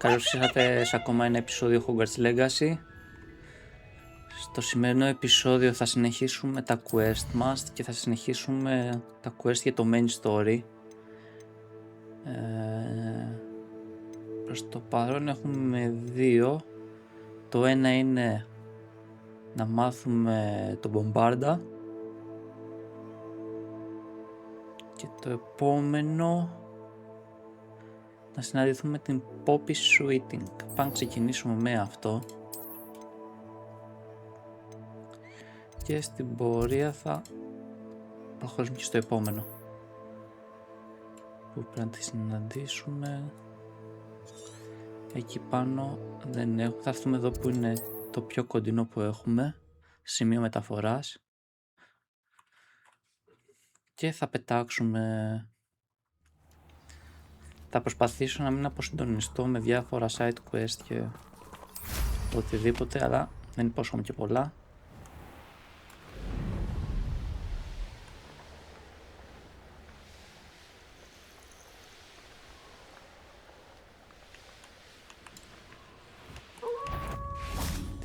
Καλώς ήρθατε σε ακόμα ένα επεισόδιο Hogwarts Legacy. Στο σημερινό επεισόδιο θα συνεχίσουμε τα quest μας και θα συνεχίσουμε τα quest για το main story. Προς το παρόν έχουμε δύο. Το ένα είναι να μάθουμε τον Μπομπάρντα και το επόμενο να συναντηθούμε την Poppy Sweeting. Πάμε να ξεκινήσουμε με αυτό και στην πορεία θα προχωρήσουμε και στο επόμενο που πρέπει να τη συναντήσουμε. Εκεί πάνω δεν έχω, θα έρθουμε εδώ που είναι το πιο κοντινό που έχουμε, σημείο μεταφοράς, και θα πετάξουμε. Θα προσπαθήσω να μην αποσυντονιστώ με διάφορα side quest και οτιδήποτε, αλλά δεν υπόσχομαι και πολλά.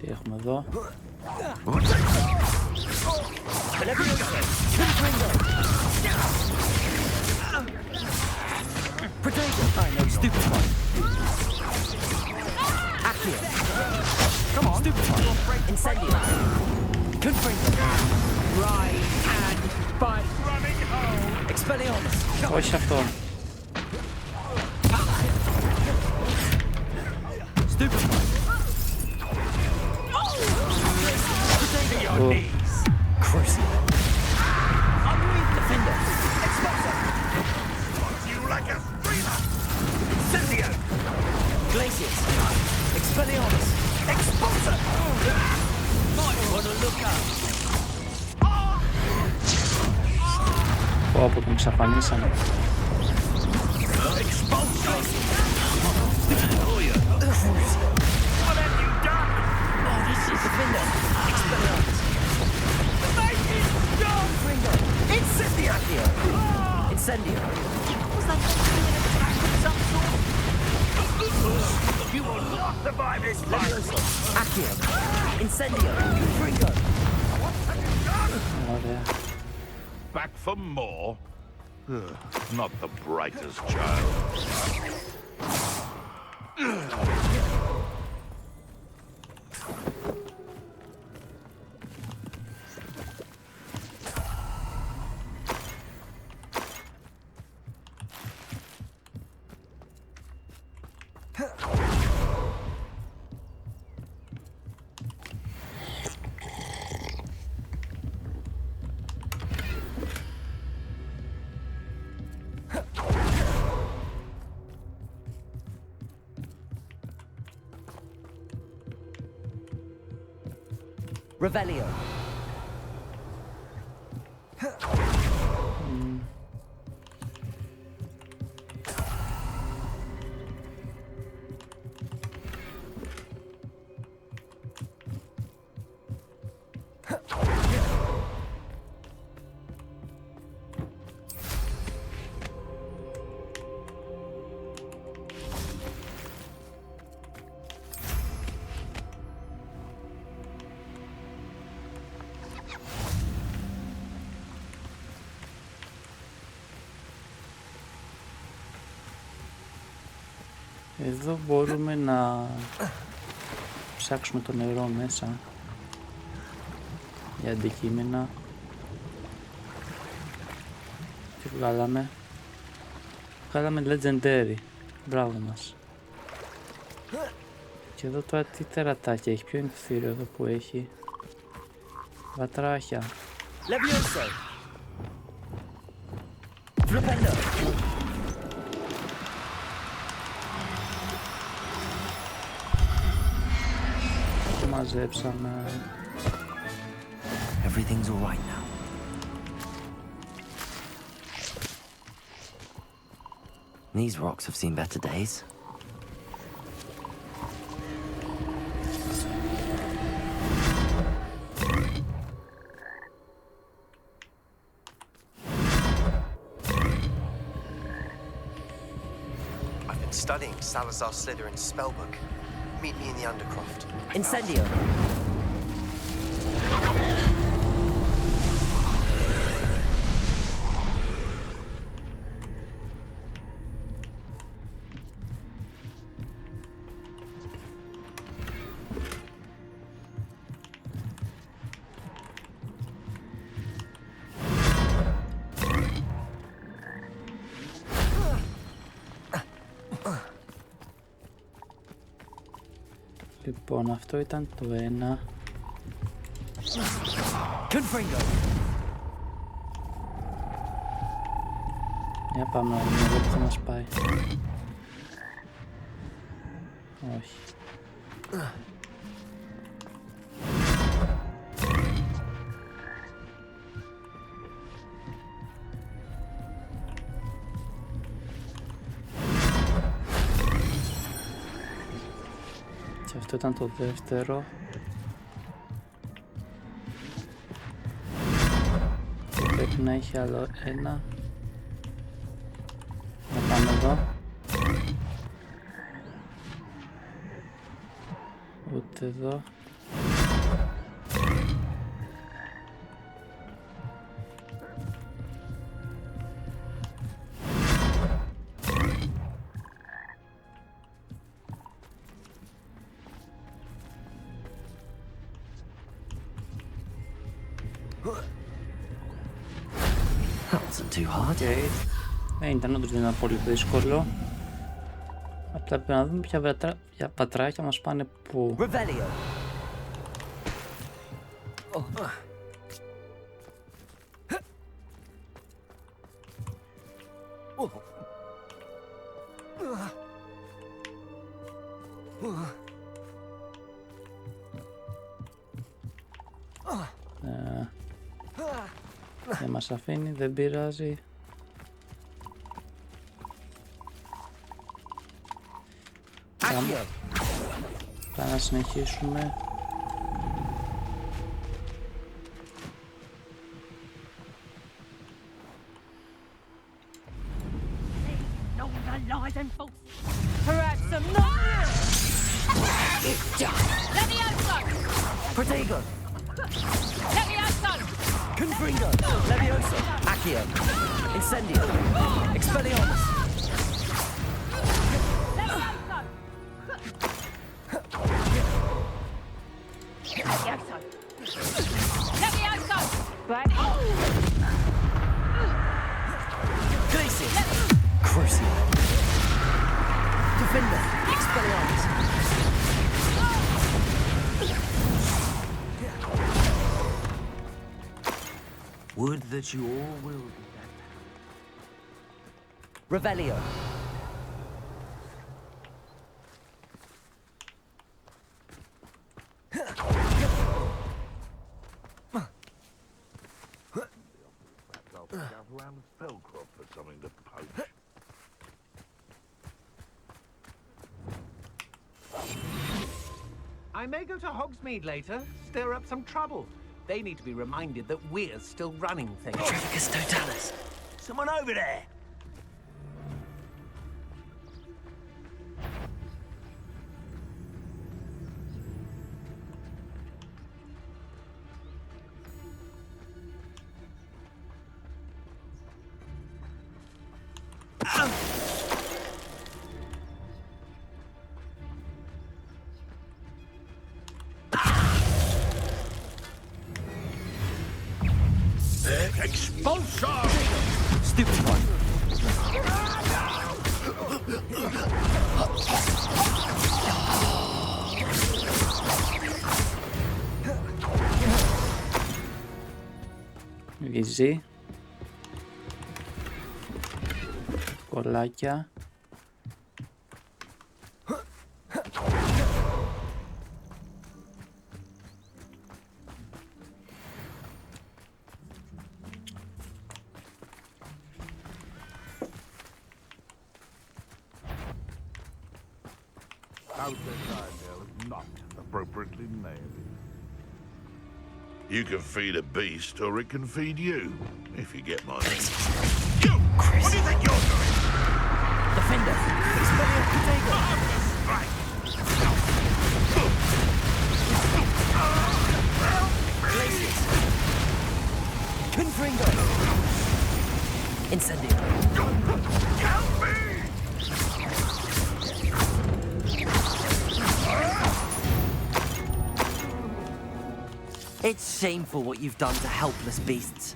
Τι έχουμε εδώ? I know, stupid one. Accio. Come on. Stupid one. Incendio. Confringo. Right and fight. Running home. Expelliarmus. Όχι αυτό. Stupid one. Potato your knees. Crucible. Defender. Expulsor. You like a streamer. Incendio. Glacius. Expelliarmus. Expulsor. Might want to look up. Πω, τον εξαφανίσαμε. Expulsor. What have you done? Oh, this is Defender. Expelliarmus. Make it stop! Ringo. Incendio. Incendio. Was that some sort? You will not survive this fight. Accio. Incendio. Ringo. Ωραία. Back for more? Not the brightest child. Revelio. Εδώ μπορούμε να ψάξουμε το νερό μέσα για αντικείμενα. Τι βγάλαμε? Βγάλαμε legendary. Μπράβο μας. Και εδώ τώρα τι τερατάκια έχει? Ποιο είναι το θύριο εδώ που έχει? Βατράχια. Levioso. Flipendo. Το μαζέψαμε. Everything's all right now. These rocks have seen better days. studying Salazar Slytherin's spellbook. Meet me in the Undercroft. Incendio. Λοιπόν, αυτό ήταν το ένα. Confringo. Για πάμε να δούμε εδώ που θα μας πάει. Όχι. Και αυτό ήταν το δεύτερο. Και πρέπει να έχει άλλο ένα. Να πάμε εδώ. Ούτε εδώ. That wasn't too hard. Δεν ήταν όντως, δεν ήταν πολύ δύσκολο. Απλά πρέπει να δούμε ποια πατράκια μας πάνε πού. Revelio. Δεν μας αφήνει, δεν πειράζει. Πάμε να συνεχίσουμε. Protego. Confringo. Levioso. Accio. Incendio. Expelliarmus. Glacier. Crucial. Defender. Expelliarmus. Would that you all will be that. Revelio. Around Spellcroft for something to poach. I may go to Hogsmeade later, stir up some trouble. They need to be reminded that we're still running things. Trifficus totalis. Someone over there! Expulsor! Stupid one. Βυζί. Κολάκια. Not appropriately nailed. You can feed a beast, or it can feed you, if you get my. You! What do you think you're doing? The Defender! Expelliarmus Potato! Glacius! Confringo! Incendio! Help me! It's shameful what you've done to helpless beasts.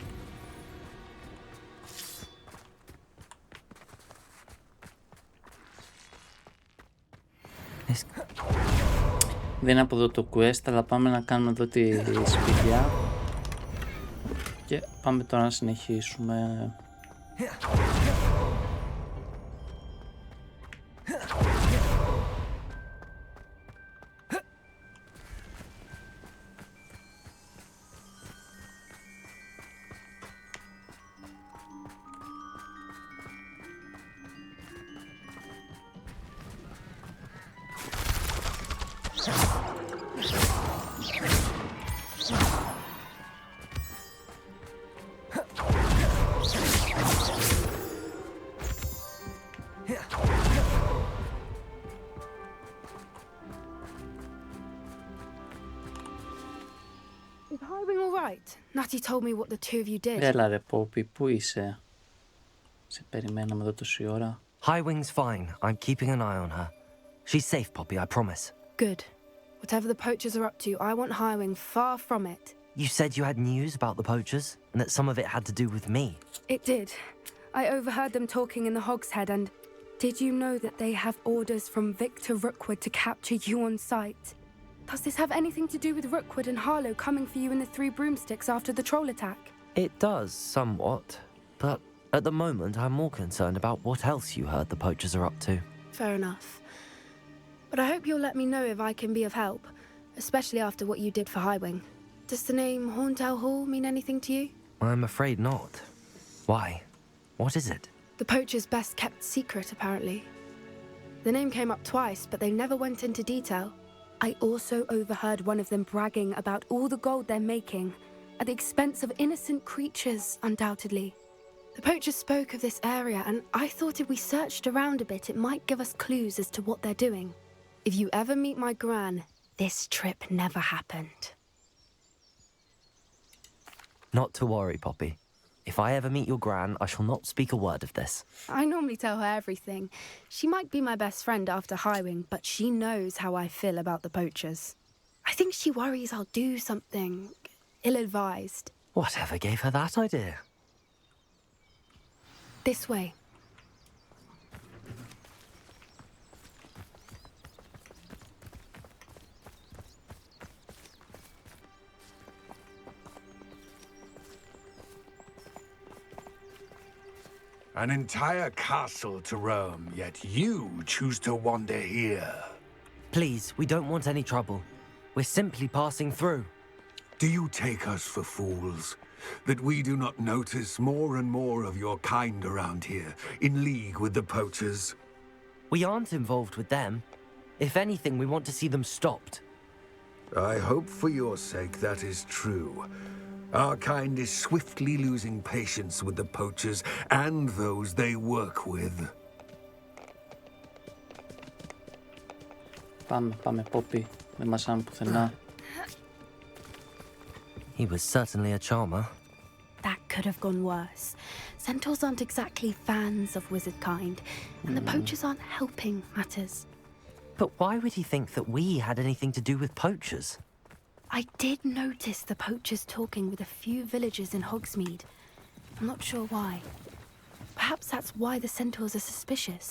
Δεν είναι από εδώ το quest, αλλά πάμε να κάνουμε εδώ τη σπηλιά. Και πάμε τώρα να συνεχίσουμε. Is Highwing all right? Natty told me what the two of you did. Έλα ρε Πόπι, πού είσαι? Σε περιμέναμε εδώ τόση ώρα. Highwing's fine. I'm keeping an eye on her. She's safe, Poppy, I promise. Good. Whatever the poachers are up to, I want Highwing far from it. You said you had news about the poachers, and that some of it had to do with me. It did. I overheard them talking in the Hogshead, and did you know that they have orders from Victor Rookwood to capture you on sight? Does this have anything to do with Rookwood and Harlow coming for you in the Three Broomsticks after the troll attack? It does, somewhat. But at the moment, I'm more concerned about what else you heard the poachers are up to. Fair enough. But I hope you'll let me know if I can be of help, especially after what you did for Highwing. Does the name Horntail Hall mean anything to you? I'm afraid not. Why? What is it? The poacher's best kept secret, apparently. The name came up twice, but they never went into detail. I also overheard one of them bragging about all the gold they're making, at the expense of innocent creatures, undoubtedly. The poachers spoke of this area, and I thought if we searched around a bit, it might give us clues as to what they're doing. If you ever meet my gran, this trip never happened. Not to worry, Poppy. If I ever meet your gran, I shall not speak a word of this. I normally tell her everything. She might be my best friend after Highwing, but she knows how I feel about the poachers. I think she worries I'll do something ill-advised. Whatever gave her that idea? This way. An entire castle to roam, yet you choose to wander here. Please, we don't want any trouble. We're simply passing through. Do you take us for fools? That we do not notice more and more of your kind around here, in league with the poachers? We aren't involved with them. If anything, we want to see them stopped. I hope for your sake that is true. Our kind is swiftly losing patience with the poachers and those they work with. Πάμε Πόπι, δεν μας άνε πουθενά. He was certainly a charmer. That could have gone worse. Centaurs aren't exactly fans of wizard kind, and the poachers aren't helping matters. But why would he think that we had anything to do with poachers? I did notice the poachers talking with a few villagers in Hogsmeade. I'm not sure why. Perhaps that's why the centaurs are suspicious.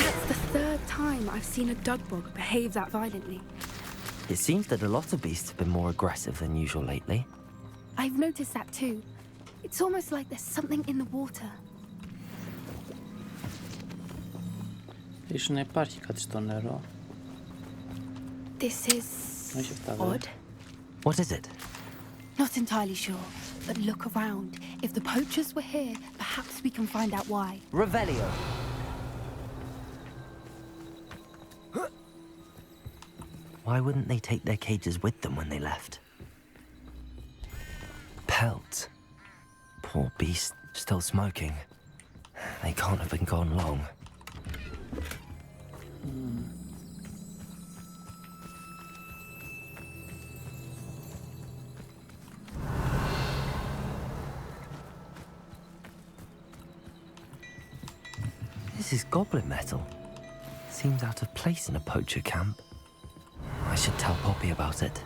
That's the third time I've seen a dugbog behave that violently. It seems that a lot of beasts have been more aggressive than usual lately. I've noticed that too. It's almost like there's something in the water. Ίσως να υπάρχει κάτι στο νερό. This is Όχι αυτά odd. What is it? Not entirely sure, but look around. If the poachers were here, perhaps we can find out why. Revelio. Why wouldn't they take their cages with them when they left? Pelts. Poor beast, still smoking. They can't have been gone long. This is goblin metal. Seems out of place in a poacher camp. I should tell Poppy about it.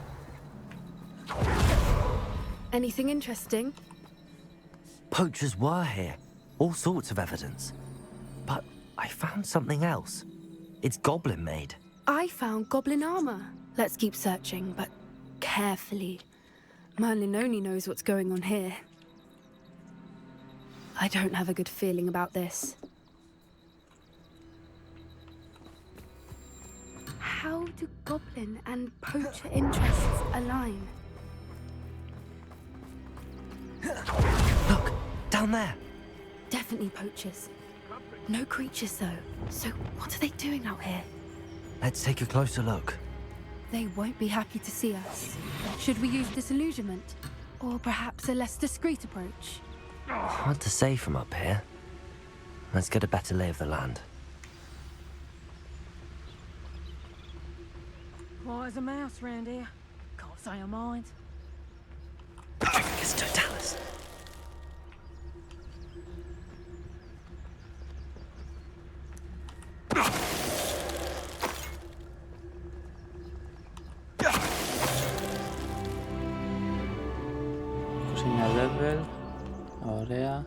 Anything interesting? Poachers were here. All sorts of evidence. But I found something else. It's goblin made. I found goblin armor. Let's keep searching, but carefully. Merlin only knows what's going on here. I don't have a good feeling about this. How do goblin and poacher interests align? Look, down there. Definitely poachers. No creatures though. So what are they doing out here? Let's take a closer look. They won't be happy to see us. Should we use disillusionment? Or perhaps a less discreet approach? Hard to say from up here. Let's get a better lay of the land. Quiet as a mouse round here. Can't say I mind. Dricus totalis. level. Ωραία.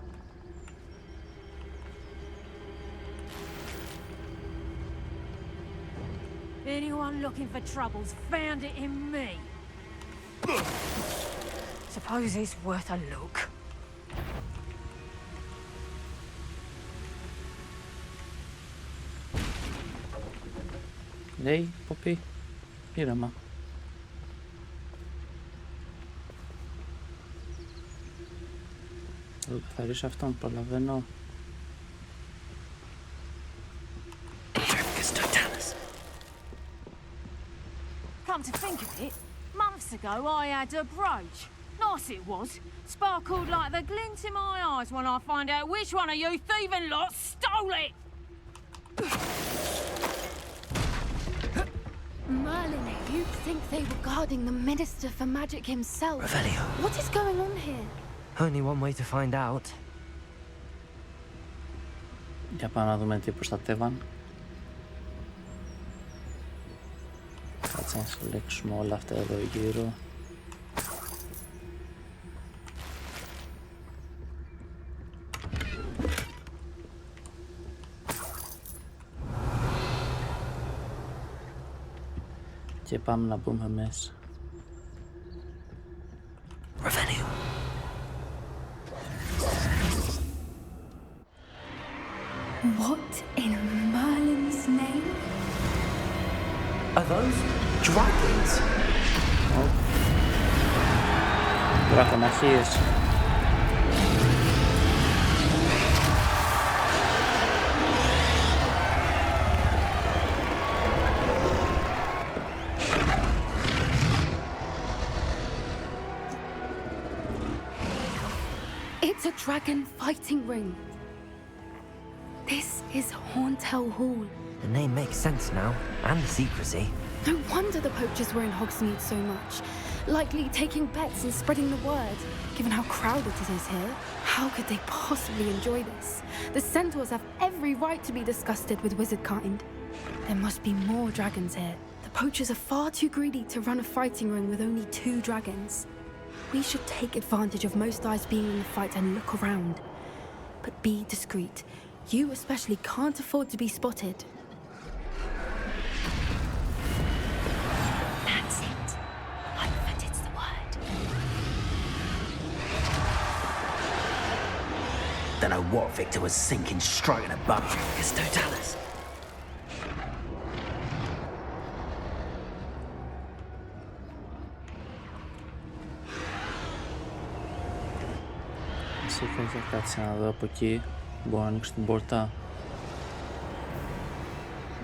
Anyone looking for troubles found it in me. Suppose it's worth a look. Λέει, Ποπί, ήρεμα. Θα καθαρίσω αυτόν, προλαβαίνω. Come to think of it, months ago I had a brooch. Nice it was. Sparkled like the glint in my eyes when I find out which one of you thieving lot stole it. Merlin, you'd think they were guarding the Minister for Magic himself. Revelio. What is going on here? Only one way to find out. Για πάμε να δούμε τι προστατεύαν. Κάτσε να συλλέξουμε όλα αυτά εδώ γύρω. Και πάμε να μπούμε μέσα. Revelio. What in Merlin's name? Are those dragons? Δρακοναχίες. It's a dragon fighting ring. This is Hauntel Hall. The name makes sense now, and the secrecy. No wonder the poachers were in Hogsmeade so much. Likely taking bets and spreading the word, given how crowded it is here. How could they possibly enjoy this? The centaurs have every right to be disgusted with wizard kind. There must be more dragons here. The poachers are far too greedy to run a fighting ring with only 2 dragons. We should take advantage of most eyes being in the fight and look around. But be discreet. You especially can't afford to be spotted. That's it. I bet it's the word. Don't know what Victor was sinking straight in a bum. Dricus totalis. Σίγουρα κάτσε να δω από εκεί. Μπορώ να ανοίξω την πόρτα.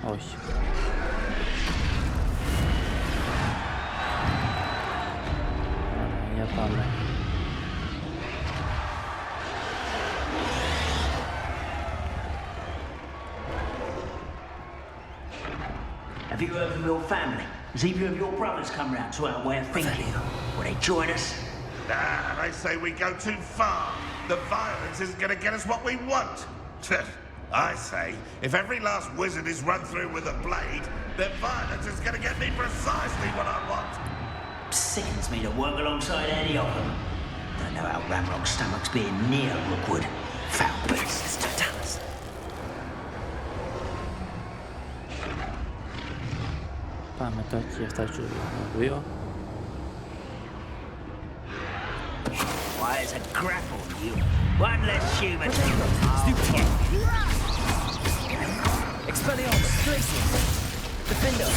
Όχι. Πάμε. Have you heard from your family? Has either of your brothers come round to our way of thinking? Will they join us? Nah, they say we go too far. The violence isn't going to get us what we want. I say, if every last wizard is run through with a blade, then violence is going to get me precisely what I want. Sickens me to work alongside any of them. Don't know how Ramrock's stomach's being near Rookwood. Foul beasts to tell us. Πάμε τώρα και αυτά του δύο. Why, it's a grapple, you. One less human. Expelliarmus, Glacius, Defender.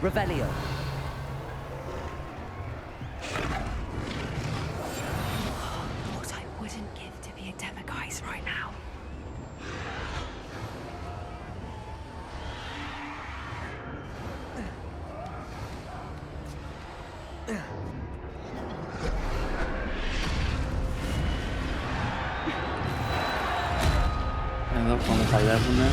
Revelio. What I wouldn't give to be a demiguise right now. Εδώ πάμε παλεύουνε.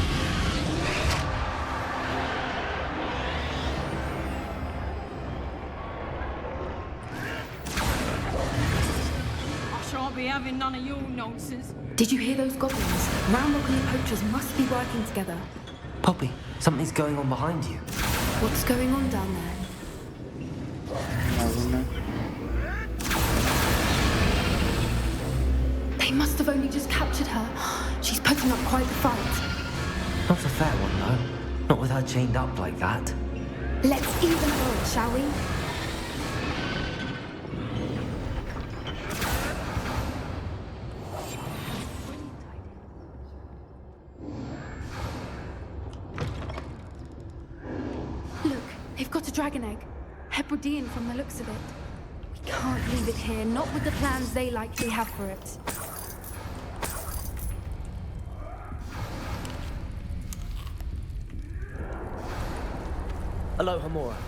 Be having none of your nonsense. Did you hear those goblins? Ramrock and the poachers must be working together. Poppy, something's going on behind you. What's going on down there? Να δούμε. They must have only just captured her. She's putting up quite the fight. Not a fair one, though. Not with her chained up like that. Let's even her, shall we? Look, they've got a dragon egg. Hebridean from the looks of it. We can't leave it here, not with the plans they likely have for it. Aloha, Mora.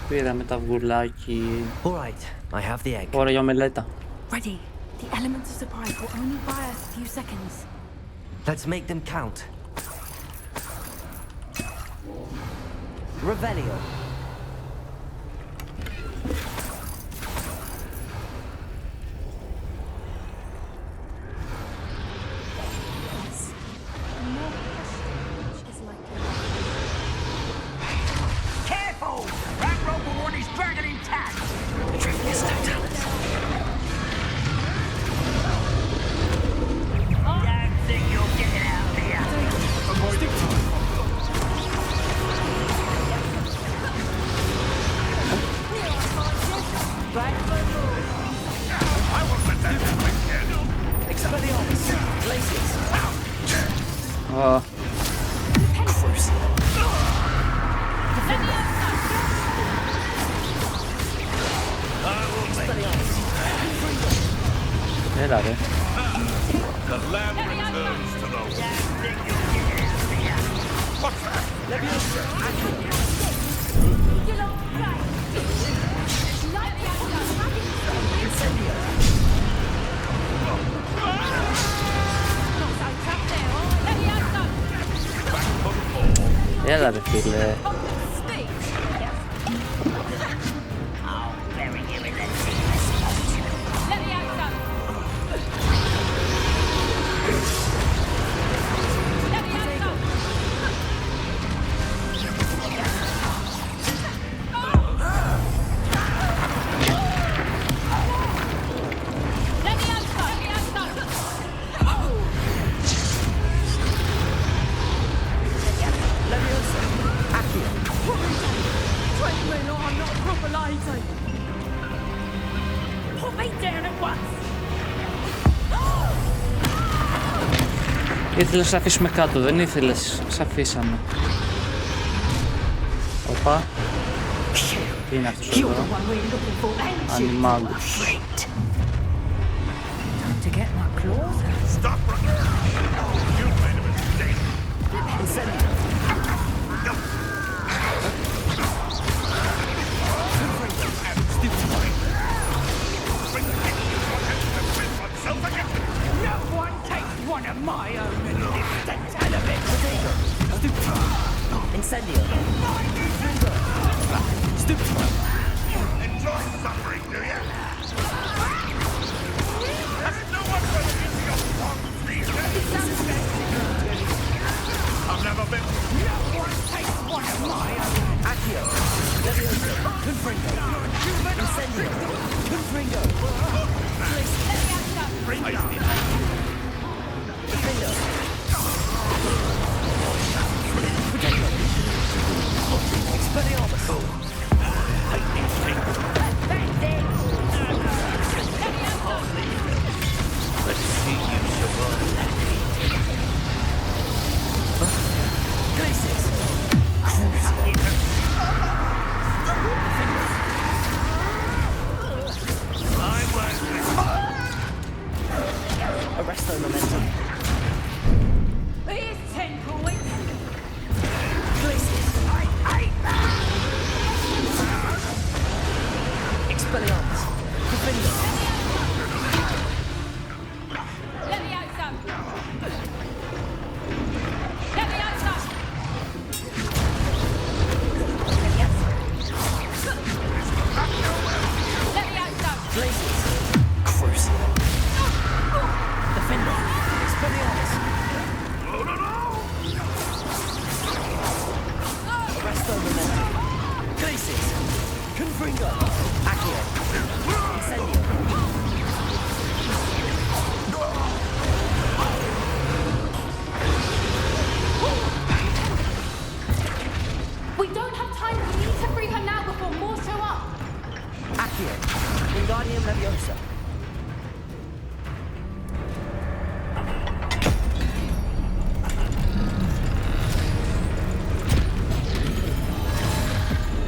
Πήραμε τα αυγουλάκι. All right, I have the egg. Ώρα για μελέτα. Ready. The element of surprise will only buy us a few seconds. Let's make them count. Revelio. Careful! Ramrock will want his dragon intact. Don't think you'll get it out of here. I won't let that happen again. Expelliarmus, Glacius. Α, Expelliarmus. έλα ρε. The land returns to the What's that? Έλα ρε φίλε. Put me down at once. Ήθελες να σε αφήσουμε κάτω, δεν ήθελες, σε αφήσαμε. Οπα. Τι είναι αυτός εδώ? Ανιμάγους. Incendio. Enjoy suffering, do you? Has no one got into your songs these days? I've never been. No one takes one of my own. Accio. Levioso. Confringo. Incendio. Confringo. Defendo. Expelliarmus. Let's see you survive. Glacis. Arresto momentum. Here's 10 points. Glacis. Expelliarmus. Defendo. Levioso. Levioso. Levioso. Glacis. Crucial. Defendo. Expelliarmus. Arresto momentum. Glacis. Confringo. Accio. Incendio. We don't have time. We need to free her now before more show up. Accio. Wingardium Leviosa.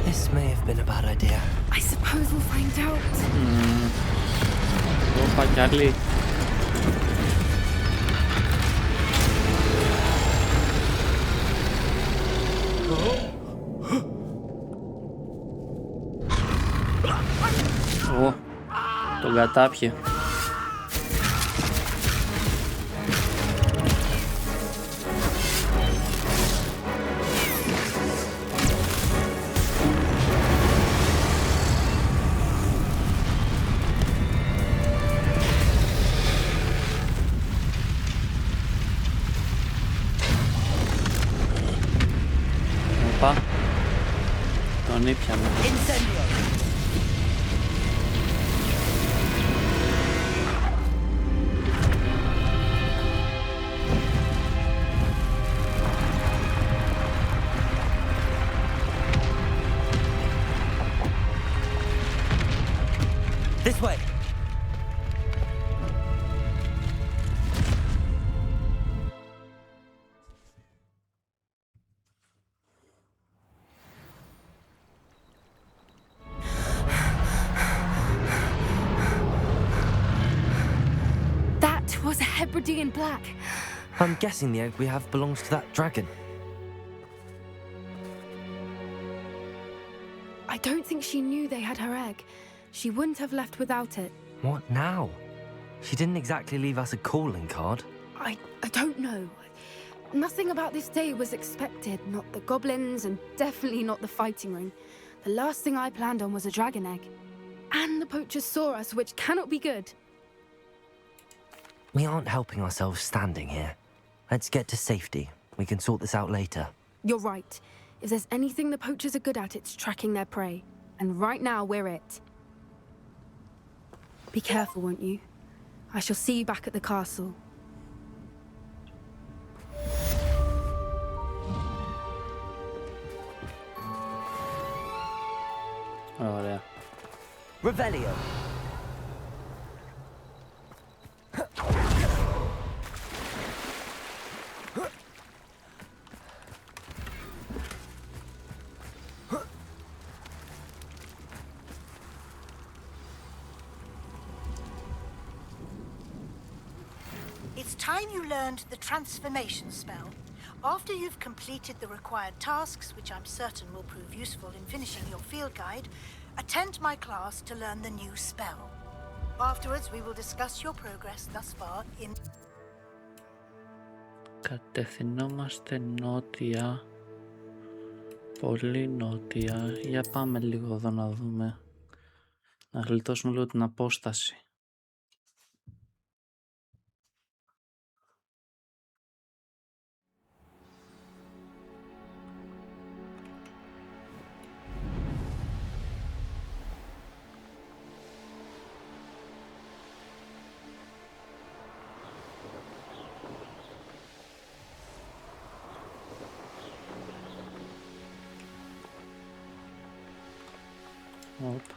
This may have been a bad idea. I suppose we'll find out. Όπα κι άλλοι. Ω, τον κατάπιε. Οπα, τον ήπιαμε. Incendio. This way. That was a Hebridean black. I'm guessing the egg we have belongs to that dragon. I don't think she knew they had her egg. She wouldn't have left without it. What now? She didn't exactly leave us a calling card. I don't know. Nothing about this day was expected. Not the goblins, and definitely not the fighting ring. The last thing I planned on was a dragon egg. And the poachers saw us, which cannot be good. We aren't helping ourselves standing here. Let's get to safety. We can sort this out later. You're right. If there's anything the poachers are good at, it's tracking their prey. And right now, we're it. Be careful, won't you? I shall see you back at the castle. Ωραία. Revelio. It's time you learned the transformation spell. After you've completed the required tasks, which I'm certain will prove useful in finishing your field guide, attend my class to learn the new spell. Afterwards, we will discuss your progress thus far in... Κατευθυνόμαστε νότια. Πολύ νότια. Για πάμε λίγο εδώ να δούμε. Να γλιτώσουμε λίγο την απόσταση. Όπα.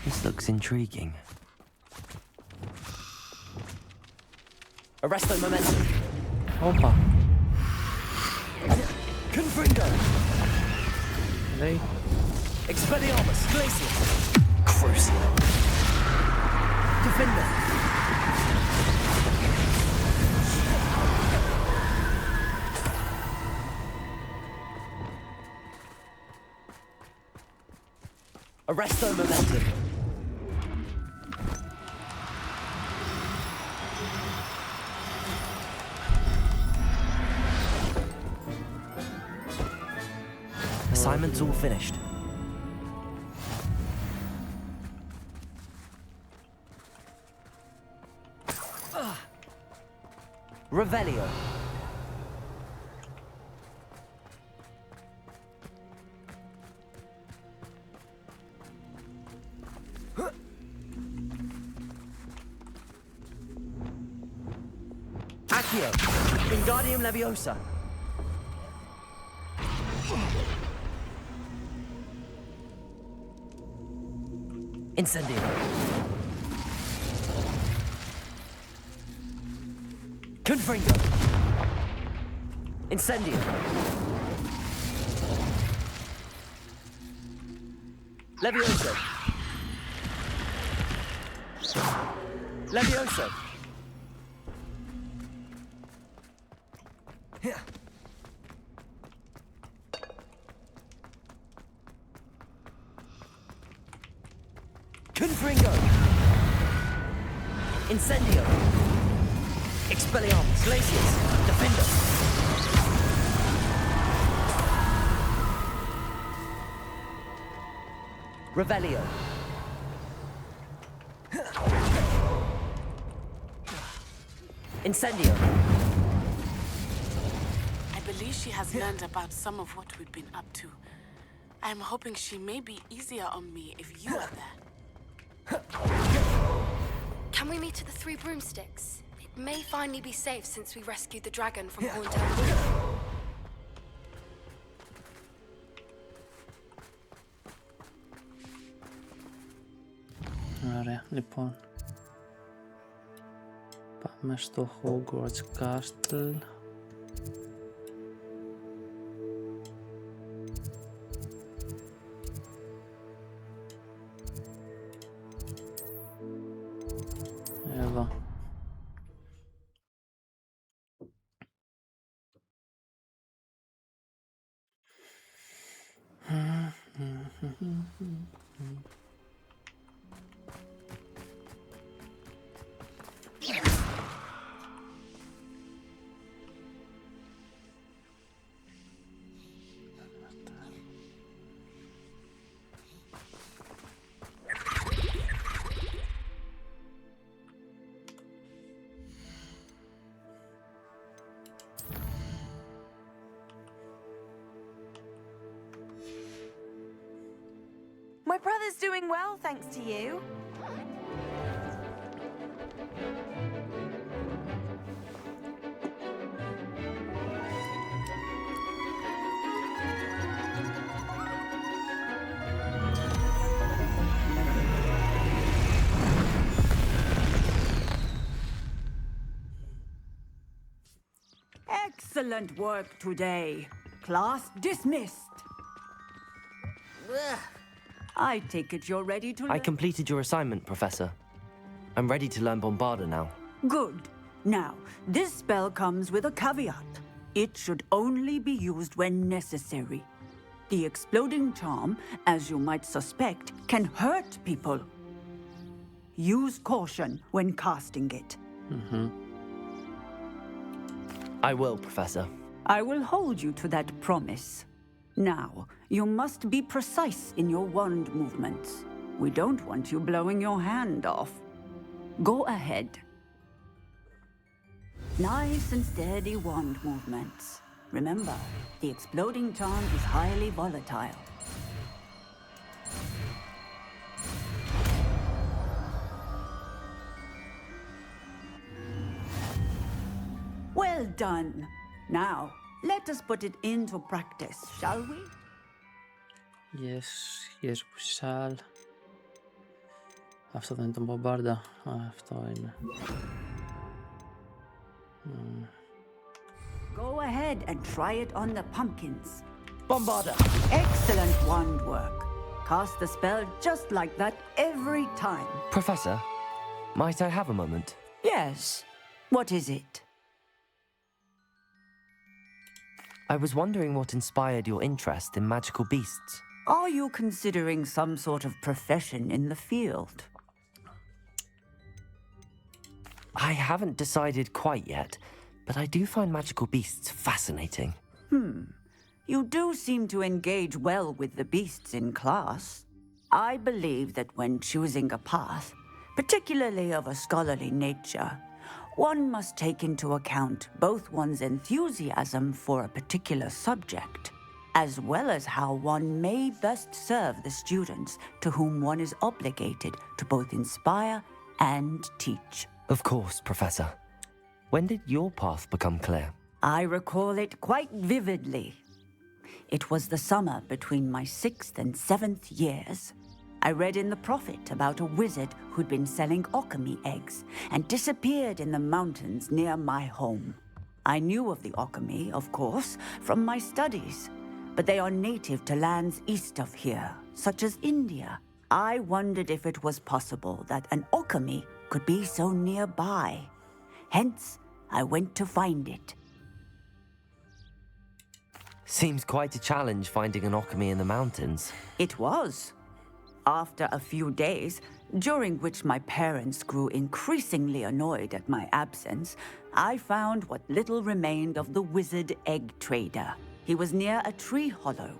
This looks intriguing. Arresto momentum. Όπα. Confringo. Λέει. Expelliarmus. Glacius. Crucial. Defender. Arresto momentum. Assignment's all finished. Revelio. Accio. Wingardium Leviosa. Incendio. Confringo. Incendio. Levioso. Levioso. Confringo. Incendio. Expelliarmus. Glacius. Defender. Revelio. Incendio. I believe she has learned about some of what we've been up to. I'm hoping she may be easier on me if you are there. Can we meet at the Three Broomsticks? It may finally be safe since we rescued the dragon from Haunted. Ωραία, λοιπόν. Πάμε στο Hogwarts Castle. Εδώ. My brother's doing well, thanks to you. Excellent work today. Class dismissed. I take it you're ready to I completed your assignment, Professor. I'm ready to learn Bombarda now. Good. Now, this spell comes with a caveat. It should only be used when necessary. The exploding charm, as you might suspect, can hurt people. Use caution when casting it. I will, Professor. I will hold you to that promise. Now, you must be precise in your wand movements. We don't want you blowing your hand off. Go ahead. Nice and steady wand movements. Remember, the exploding charm is highly volatile. Well done. Now, let us put it into practice, shall we? Yes, yes, we shall. Αυτό δεν είναι το Bombarda. Αυτό είναι. Go ahead and try it on the pumpkins. Bombarda! Excellent wand work. Cast the spell just like that every time. Professor, might I have a moment? Yes. What is it? I was wondering what inspired your interest in magical beasts. Are you considering some sort of profession in the field? I haven't decided quite yet, but I do find magical beasts fascinating. You do seem to engage well with the beasts in class. I believe that when choosing a path, particularly of a scholarly nature, one must take into account both one's enthusiasm for a particular subject, as well as how one may best serve the students to whom one is obligated to both inspire and teach. Of course, Professor. When did your path become clear? I recall it quite vividly. It was the summer between my 6th and 7th years. I read in the Prophet about a wizard who'd been selling alchemy eggs and disappeared in the mountains near my home. I knew of the alchemy, of course, from my studies, but they are native to lands east of here, such as India. I wondered if it was possible that an alchemy could be so nearby. Hence, I went to find it. Seems quite a challenge finding an alchemy in the mountains. It was. After a few days, during which my parents grew increasingly annoyed at my absence, I found what little remained of the wizard egg trader. He was near a tree hollow.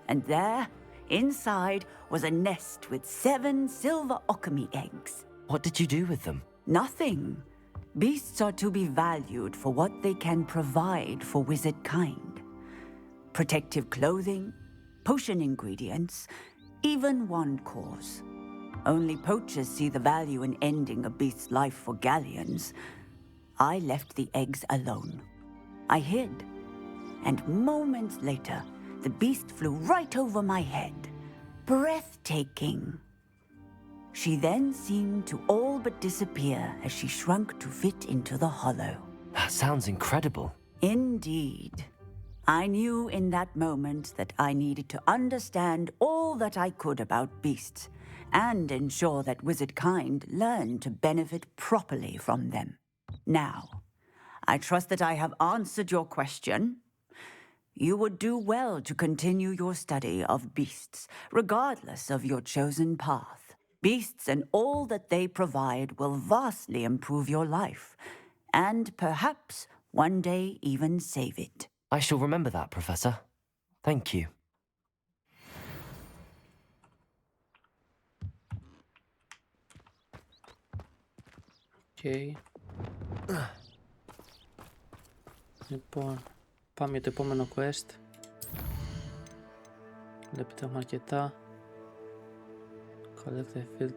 And there, inside, was a nest with 7 silver alchemy eggs. What did you do with them? Nothing. Beasts are to be valued for what they can provide for wizard kind. Protective clothing, potion ingredients, even wand cores. Only poachers see the value in ending a beast's life for galleons. I left the eggs alone. I hid, and moments later, the beast flew right over my head. Breathtaking. She then seemed to all but disappear as she shrunk to fit into the hollow. That sounds incredible. Indeed. I knew in that moment that I needed to understand all that I could about beasts and ensure that wizard kind learned to benefit properly from them. Now, I trust that I have answered your question. You would do well to continue your study of beasts, regardless of your chosen path. Beasts and all that they provide will vastly improve your life, and perhaps one day even save it. I shall remember that, Professor. Thank you. Okay. Λοιπόν, πάμε για το επόμενο quest. Βλέπετε έχουμε αρκετά. Collect the field.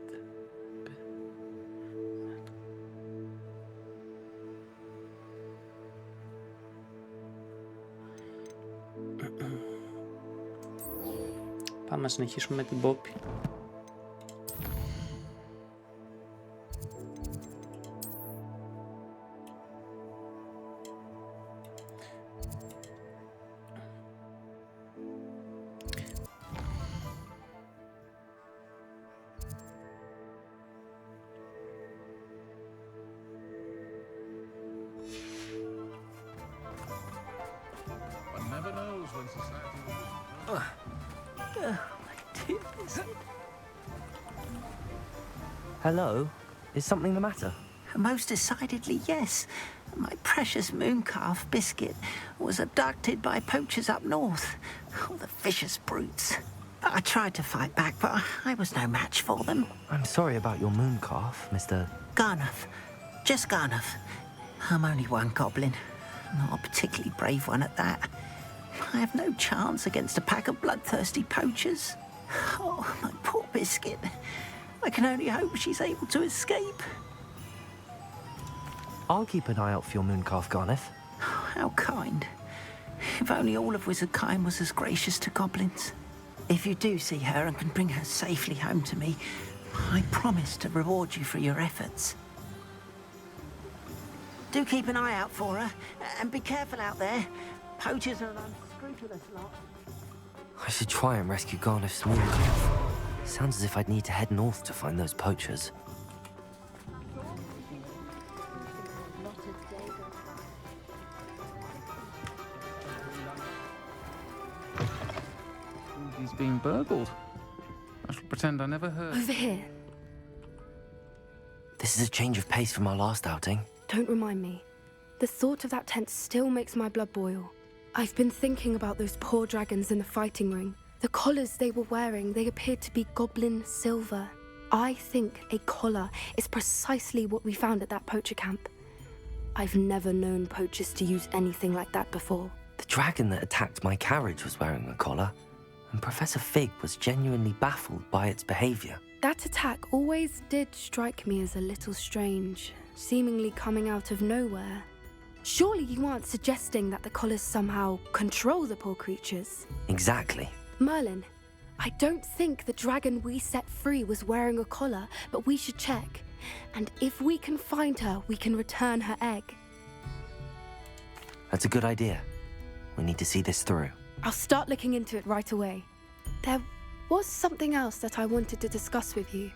Πάμε να συνεχίσουμε με την Poppy. Hello? Is something the matter? Most decidedly, yes. My precious moon calf, Biscuit, was abducted by poachers up north. Oh, the vicious brutes. I tried to fight back, but I was no match for them. I'm sorry about your moon calf, Mr. Garnuff. Just Garnuff. I'm only one goblin. Not a particularly brave one at that. I have no chance against a pack of bloodthirsty poachers. Oh, my poor Biscuit. I can only hope she's able to escape. I'll keep an eye out for your moon calf, Garnuff. Oh, how kind. If only all of Wizardkind was as gracious to goblins. If you do see her and can bring her safely home to me, I promise to reward you for your efforts. Do keep an eye out for her, and be careful out there. Poachers are an unscrupulous lot. I should try and rescue Garnuff's moon calf. Sounds as if I'd need to head north to find those poachers. He's being burgled. I shall pretend I never heard. Over here. This is a change of pace from our last outing. Don't remind me. The thought of that tent still makes my blood boil. I've been thinking about those poor dragons in the fighting ring. The collars they were wearing, they appeared to be goblin silver. I think a collar is precisely what we found at that poacher camp. I've never known poachers to use anything like that before. The dragon that attacked my carriage was wearing a collar, and Professor Fig was genuinely baffled by its behavior. That attack always did strike me as a little strange, seemingly coming out of nowhere. Surely you aren't suggesting that the collars somehow control the poor creatures? Exactly. Merlin, I don't think the dragon we set free was wearing a collar, but we should check. And if we can find her, we can return her egg. That's a good idea. We need to see this through. I'll start looking into it right away. There was something else that I wanted to discuss with you.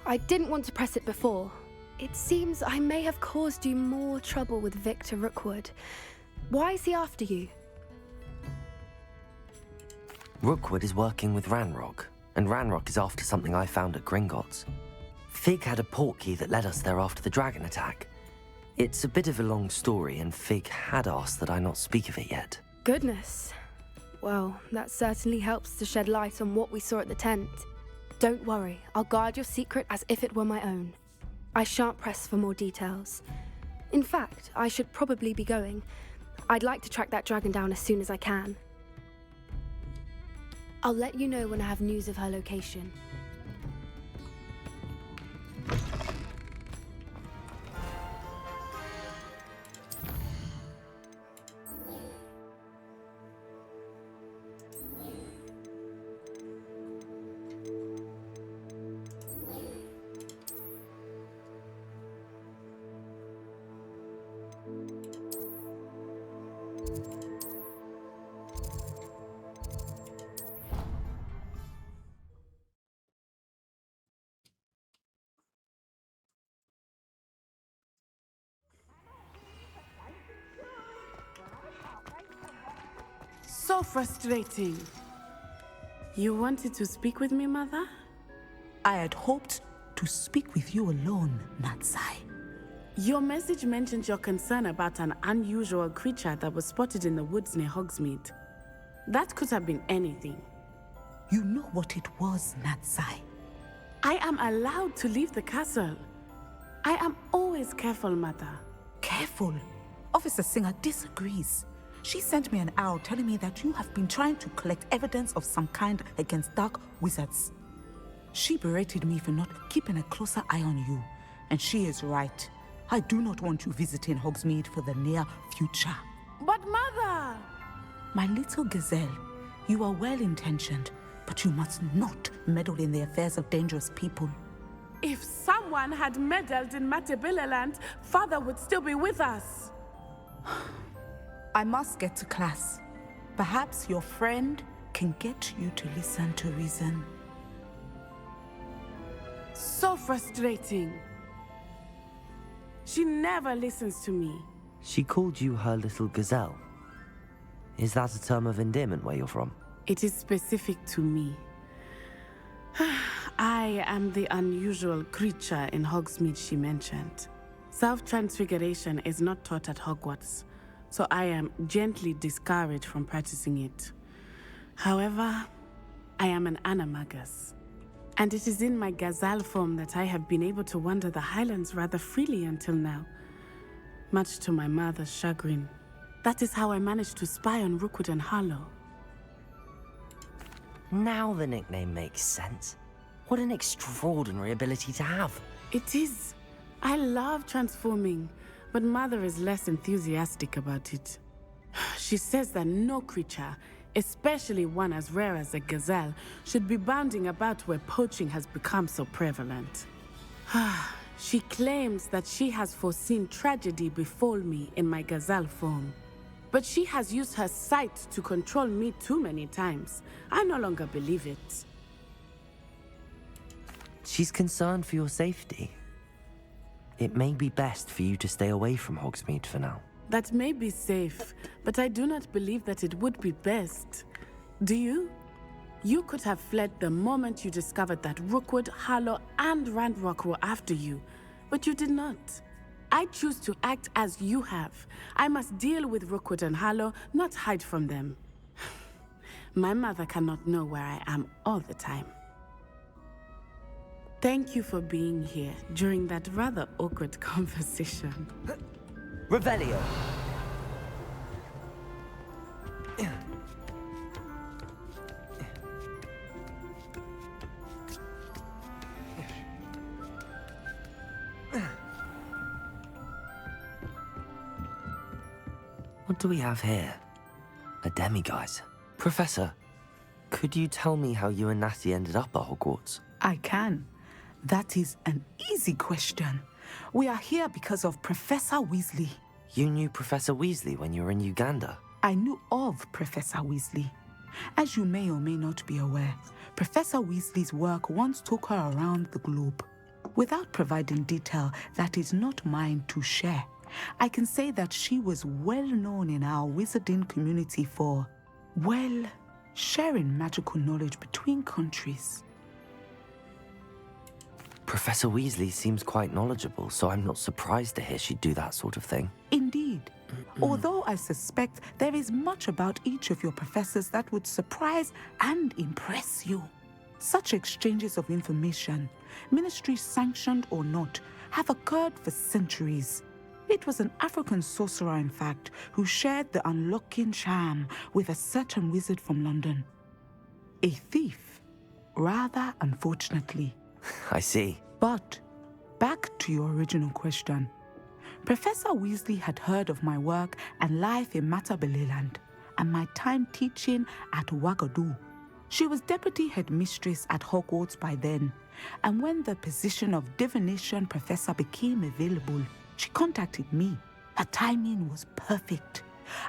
I didn't want to press it before. It seems I may have caused you more trouble with Victor Rookwood. Why is he after you? Rookwood is working with Ranrock, and Ranrock is after something I found at Gringotts. Fig had a portkey that led us there after the dragon attack. It's a bit of a long story, and Fig had asked that I not speak of it yet. Goodness. Well, that certainly helps to shed light on what we saw at the tent. Don't worry, I'll guard your secret as if it were my own. I shan't press for more details. In fact, I should probably be going. I'd like to track that dragon down as soon as I can. I'll let you know when I have news of her location. So frustrating. You wanted to speak with me, Mother? I had hoped to speak with you alone, Natsai. Your message mentioned your concern about an unusual creature that was spotted in the woods near Hogsmeade. That could have been anything. You know what it was, Natsai. I am allowed to leave the castle. I am always careful, Mother. Careful? Officer Singer disagrees. She sent me an owl telling me that you have been trying to collect evidence of some kind against dark wizards. She berated me for not keeping a closer eye on you, and she is right. I do not want you visiting Hogsmeade for the near future. But Mother! My little gazelle, you are well-intentioned, but you must not meddle in the affairs of dangerous people. If someone had meddled in Matabeleland, Father would still be with us. I must get to class. Perhaps your friend can get you to listen to reason. So frustrating. She never listens to me. She called you her little gazelle. Is that a term of endearment where you're from? It is specific to me. I am the unusual creature in Hogsmeade she mentioned. Self-transfiguration is not taught at Hogwarts, so I am gently discouraged from practicing it. However, I am an animagus, and it is in my gazelle form that I have been able to wander the Highlands rather freely until now, much to my mother's chagrin. That is how I managed to spy on Rookwood and Harlow. Now the nickname makes sense. What an extraordinary ability to have. It is. I love transforming, but Mother is less enthusiastic about it. She says that no creature, especially one as rare as a gazelle, should be bounding about where poaching has become so prevalent. She claims that she has foreseen tragedy befall me in my gazelle form. But she has used her sight to control me too many times. I no longer believe it. She's concerned for your safety. It may be best for you to stay away from Hogsmeade for now. That may be safe, but I do not believe that it would be best. Do you? You could have fled the moment you discovered that Rookwood, Harlow, and Ranrock were after you, but you did not. I choose to act as you have. I must deal with Rookwood and Harlow, not hide from them. My mother cannot know where I am all the time. Thank you for being here during that rather awkward conversation. Revelio! What do we have here? A demiguise. Professor, could you tell me how you and Natty ended up at Hogwarts? I can. That is an easy question. We are here because of Professor Weasley. You knew Professor Weasley when you were in Uganda? I knew of Professor Weasley. As you may or may not be aware, Professor Weasley's work once took her around the globe. Without providing detail that is not mine to share, I can say that she was well known in our wizarding community for, well, sharing magical knowledge between countries. Professor Weasley seems quite knowledgeable, so I'm not surprised to hear she'd do that sort of thing. Indeed. Although I suspect there is much about each of your professors that would surprise and impress you. Such exchanges of information, ministry sanctioned or not, have occurred for centuries. It was an African sorcerer, in fact, who shared the unlocking charm with a certain wizard from London. A thief, rather unfortunately. I see. But back to your original question. Professor Weasley had heard of my work and life in Matabeleland and my time teaching at Ouagadougou. She was deputy headmistress at Hogwarts by then, and when the position of divination professor became available, she contacted me. Her timing was perfect.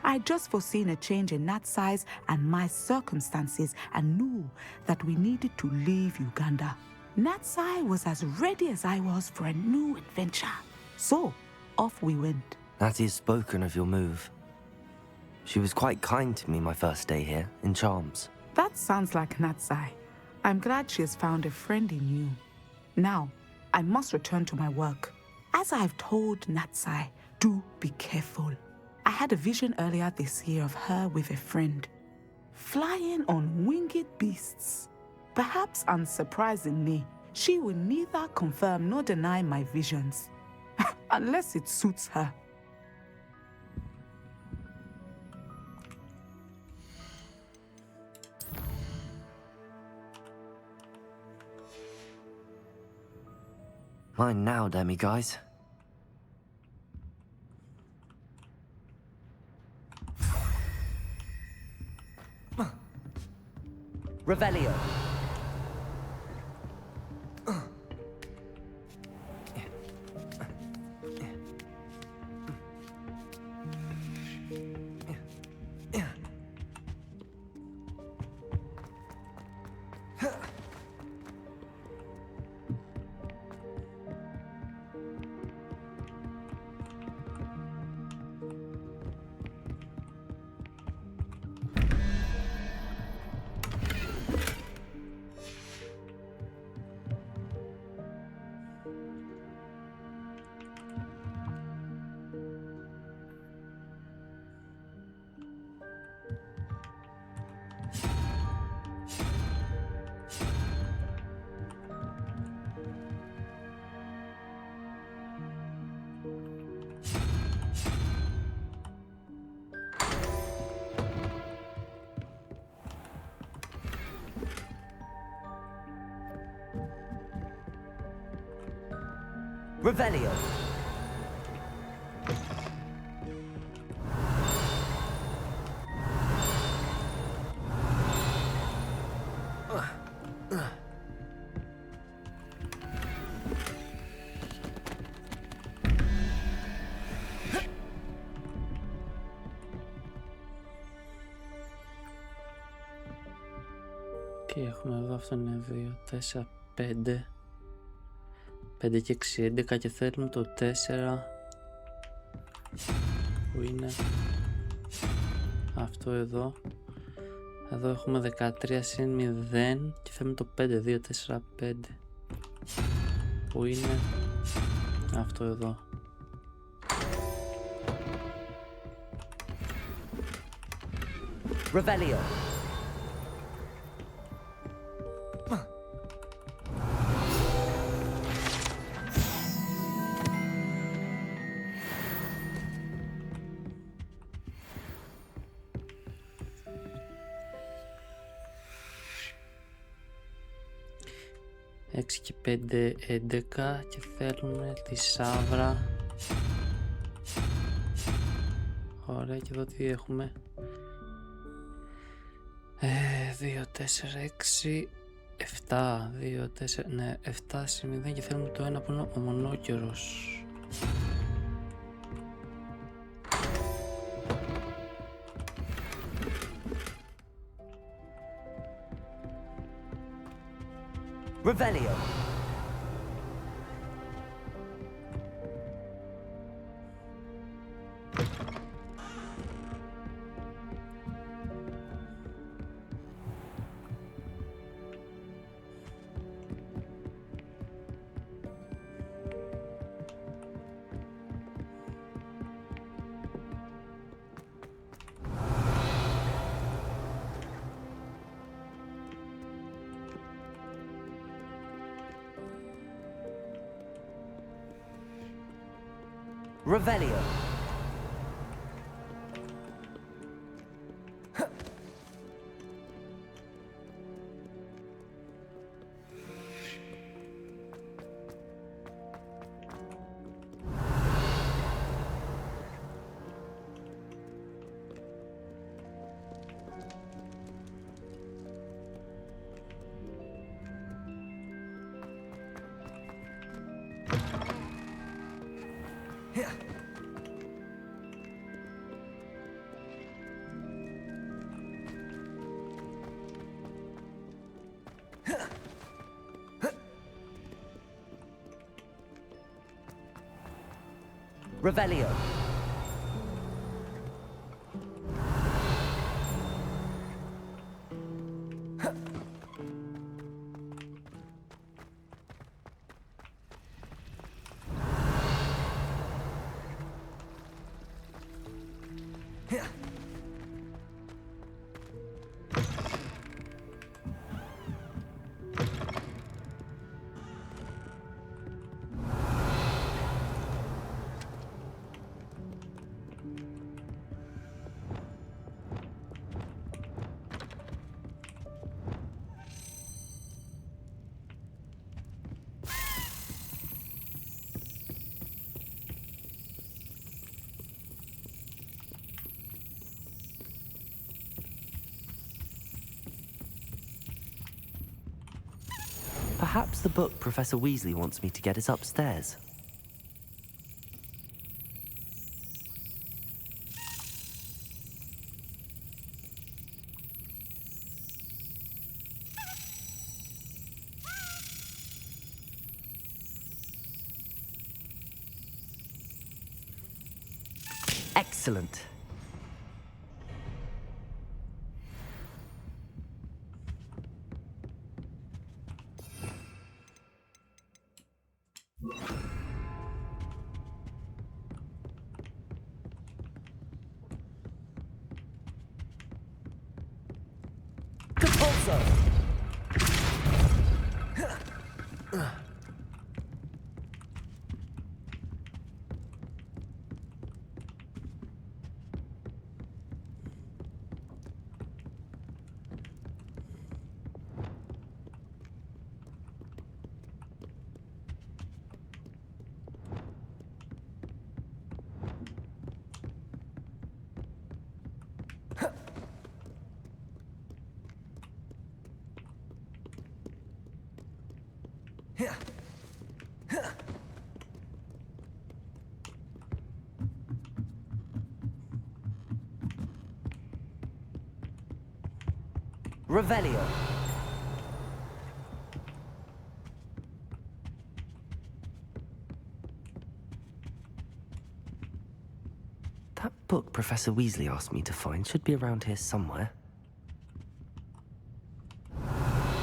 I had just foreseen a change in Nat's size and my circumstances and knew that we needed to leave Uganda. Natsai was as ready as I was for a new adventure. So, off we went. Natty has spoken of your move. She was quite kind to me my first day here, in Charms. That sounds like Natsai. I'm glad she has found a friend in you. Now, I must return to my work. As I've told Natsai, do be careful. I had a vision earlier this year of her with a friend, flying on winged beasts. Perhaps unsurprisingly, she will neither confirm nor deny my visions, unless it suits her. Mine now, demiguise. Revelio. Revelio. Και έχουμε εδώ, αυτό είναι 2, 4, 5. 5 και 6, 11 και θέλουμε το 4 που είναι αυτό εδώ. Εδώ έχουμε 13 συν 0 και θέλουμε το 5, 2, 4, 5 που είναι αυτό εδώ. Revelio. Έξι και 5, 11 και θέλουμε τη σάβρα. Ωραία, και εδώ τι έχουμε? 2, 4, 6, 7, 2, 4, ναι, 7 συν 0 και θέλουμε το ένα που είναι ο μονόκερος. Revelio. Revelio. Revelio. Perhaps the book Professor Weasley wants me to get is upstairs. Excellent. Revelio. That book Professor Weasley asked me to find should be around here somewhere.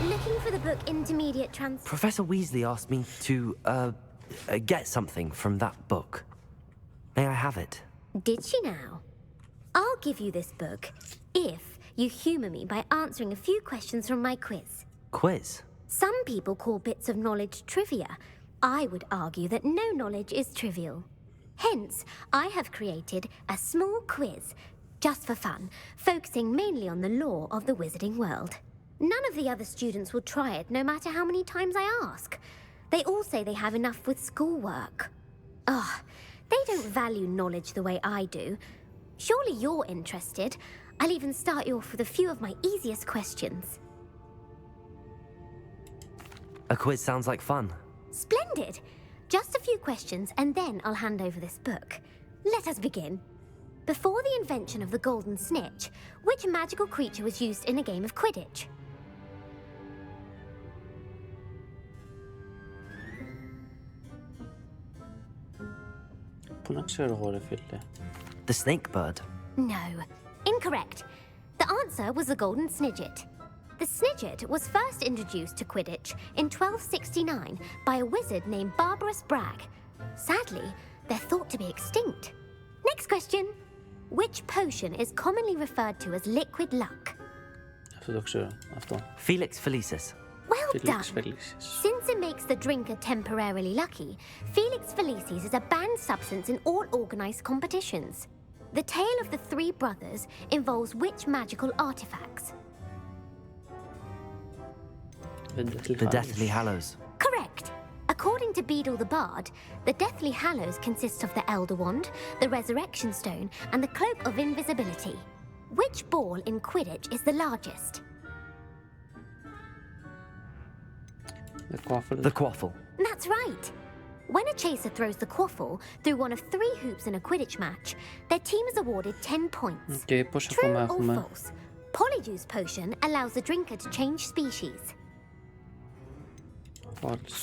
Looking for the book Intermediate Professor Weasley asked me to, get something from that book. May I have it? Did she now? I'll give you this book if you humour me by answering a few questions from my quiz. Quiz? Some people call bits of knowledge trivia. I would argue that no knowledge is trivial. Hence, I have created a small quiz, just for fun, focusing mainly on the lore of the wizarding world. None of the other students will try it, no matter how many times I ask. They all say they have enough with schoolwork. Ugh, they don't value knowledge the way I do. Surely you're interested. I'll even start you off with a few of my easiest questions. A quiz sounds like fun. Splendid! Just a few questions, and then I'll hand over this book. Let us begin. Before the invention of the golden snitch, which magical creature was used in a game of Quidditch? Πού να ξέρω εγώ, ρε φίλε. The snake bird. No. Incorrect. The answer was the golden snidget. The snidget was first introduced to Quidditch in 1269 by a wizard named Barbarous Bragg. Sadly, they're thought to be extinct. Next question. Which potion is commonly referred to as liquid luck? Αυτό το ξέρω. Αυτό. Felix Felicis. Well Felix done. Felicis. Since it makes the drinker temporarily lucky, Felix Felicis is a banned substance in all organized competitions. The tale of the three brothers involves which magical artifacts? The Deathly Hallows. Correct. According to Beedle the Bard, the Deathly Hallows consists of the Elder Wand, the Resurrection Stone, and the Cloak of Invisibility. Which ball in Quidditch is the largest? The quaffle. That's right. When a chaser throws the quaffle through one of 3 hoops in a Quidditch match, their team is awarded 10 points. Okay, πόσα True ακόμα or έχουμε? false? Polyjuice potion allows the drinker to change species.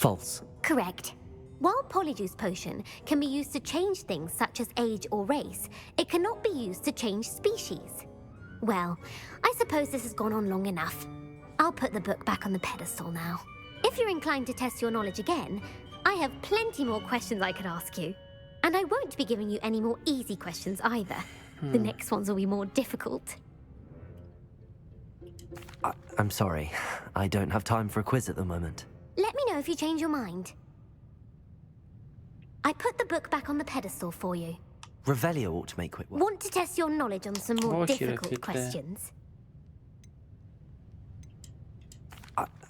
False. Correct. While Polyjuice potion can be used to change things such as age or race, it cannot be used to change species. Well, I suppose this has gone on long enough. I'll put the book back on the pedestal now. If you're inclined to test your knowledge again, I have plenty more questions I could ask you. And I won't be giving you any more easy questions either. The next ones will be more difficult. I'm sorry. I don't have time for a quiz at the moment. Let me know if you change your mind. I put the book back on the pedestal for you. Revelio ought to make quick work. Want to test your knowledge on some more Όχι, difficult ρε, questions?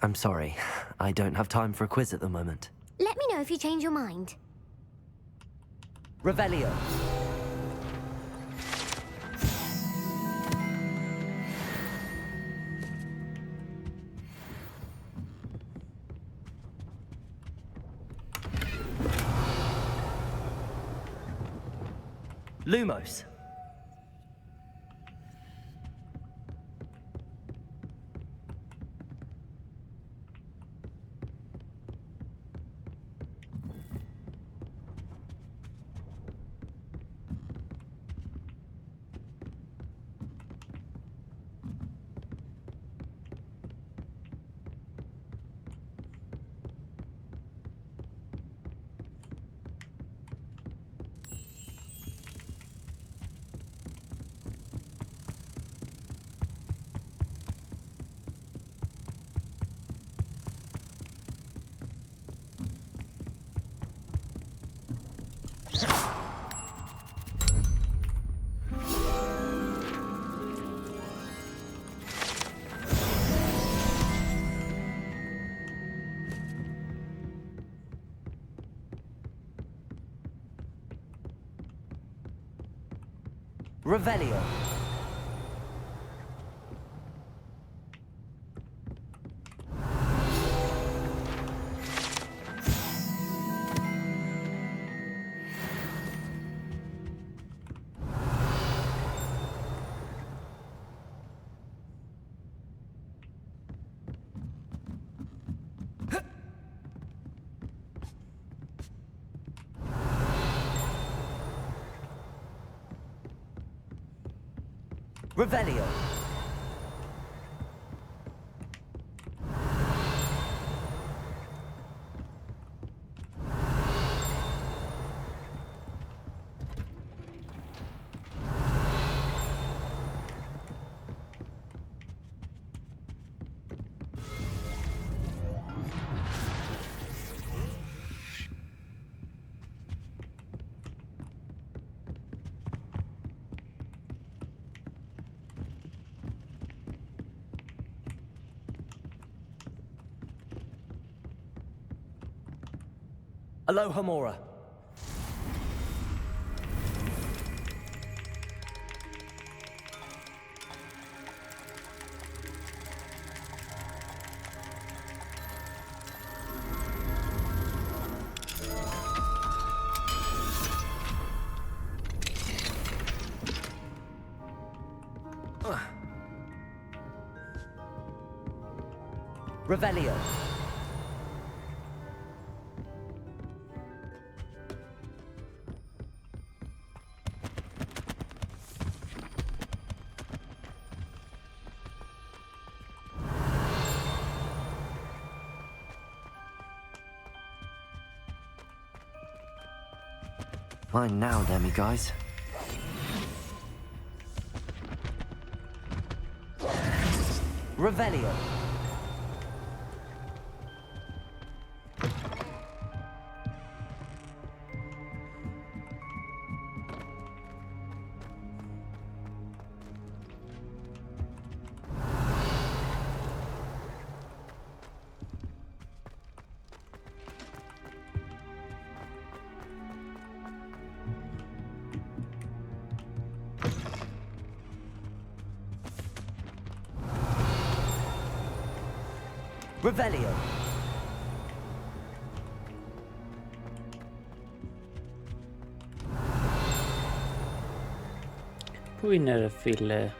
I'm sorry. I don't have time for a quiz at the moment. Let me know if you change your mind. Revelio. Lumos. Revelio. Revelio. Aloha Mora. Revelio. Fine now, demi guys. Revelio. Revelio. Πού είναι ρε φίλε?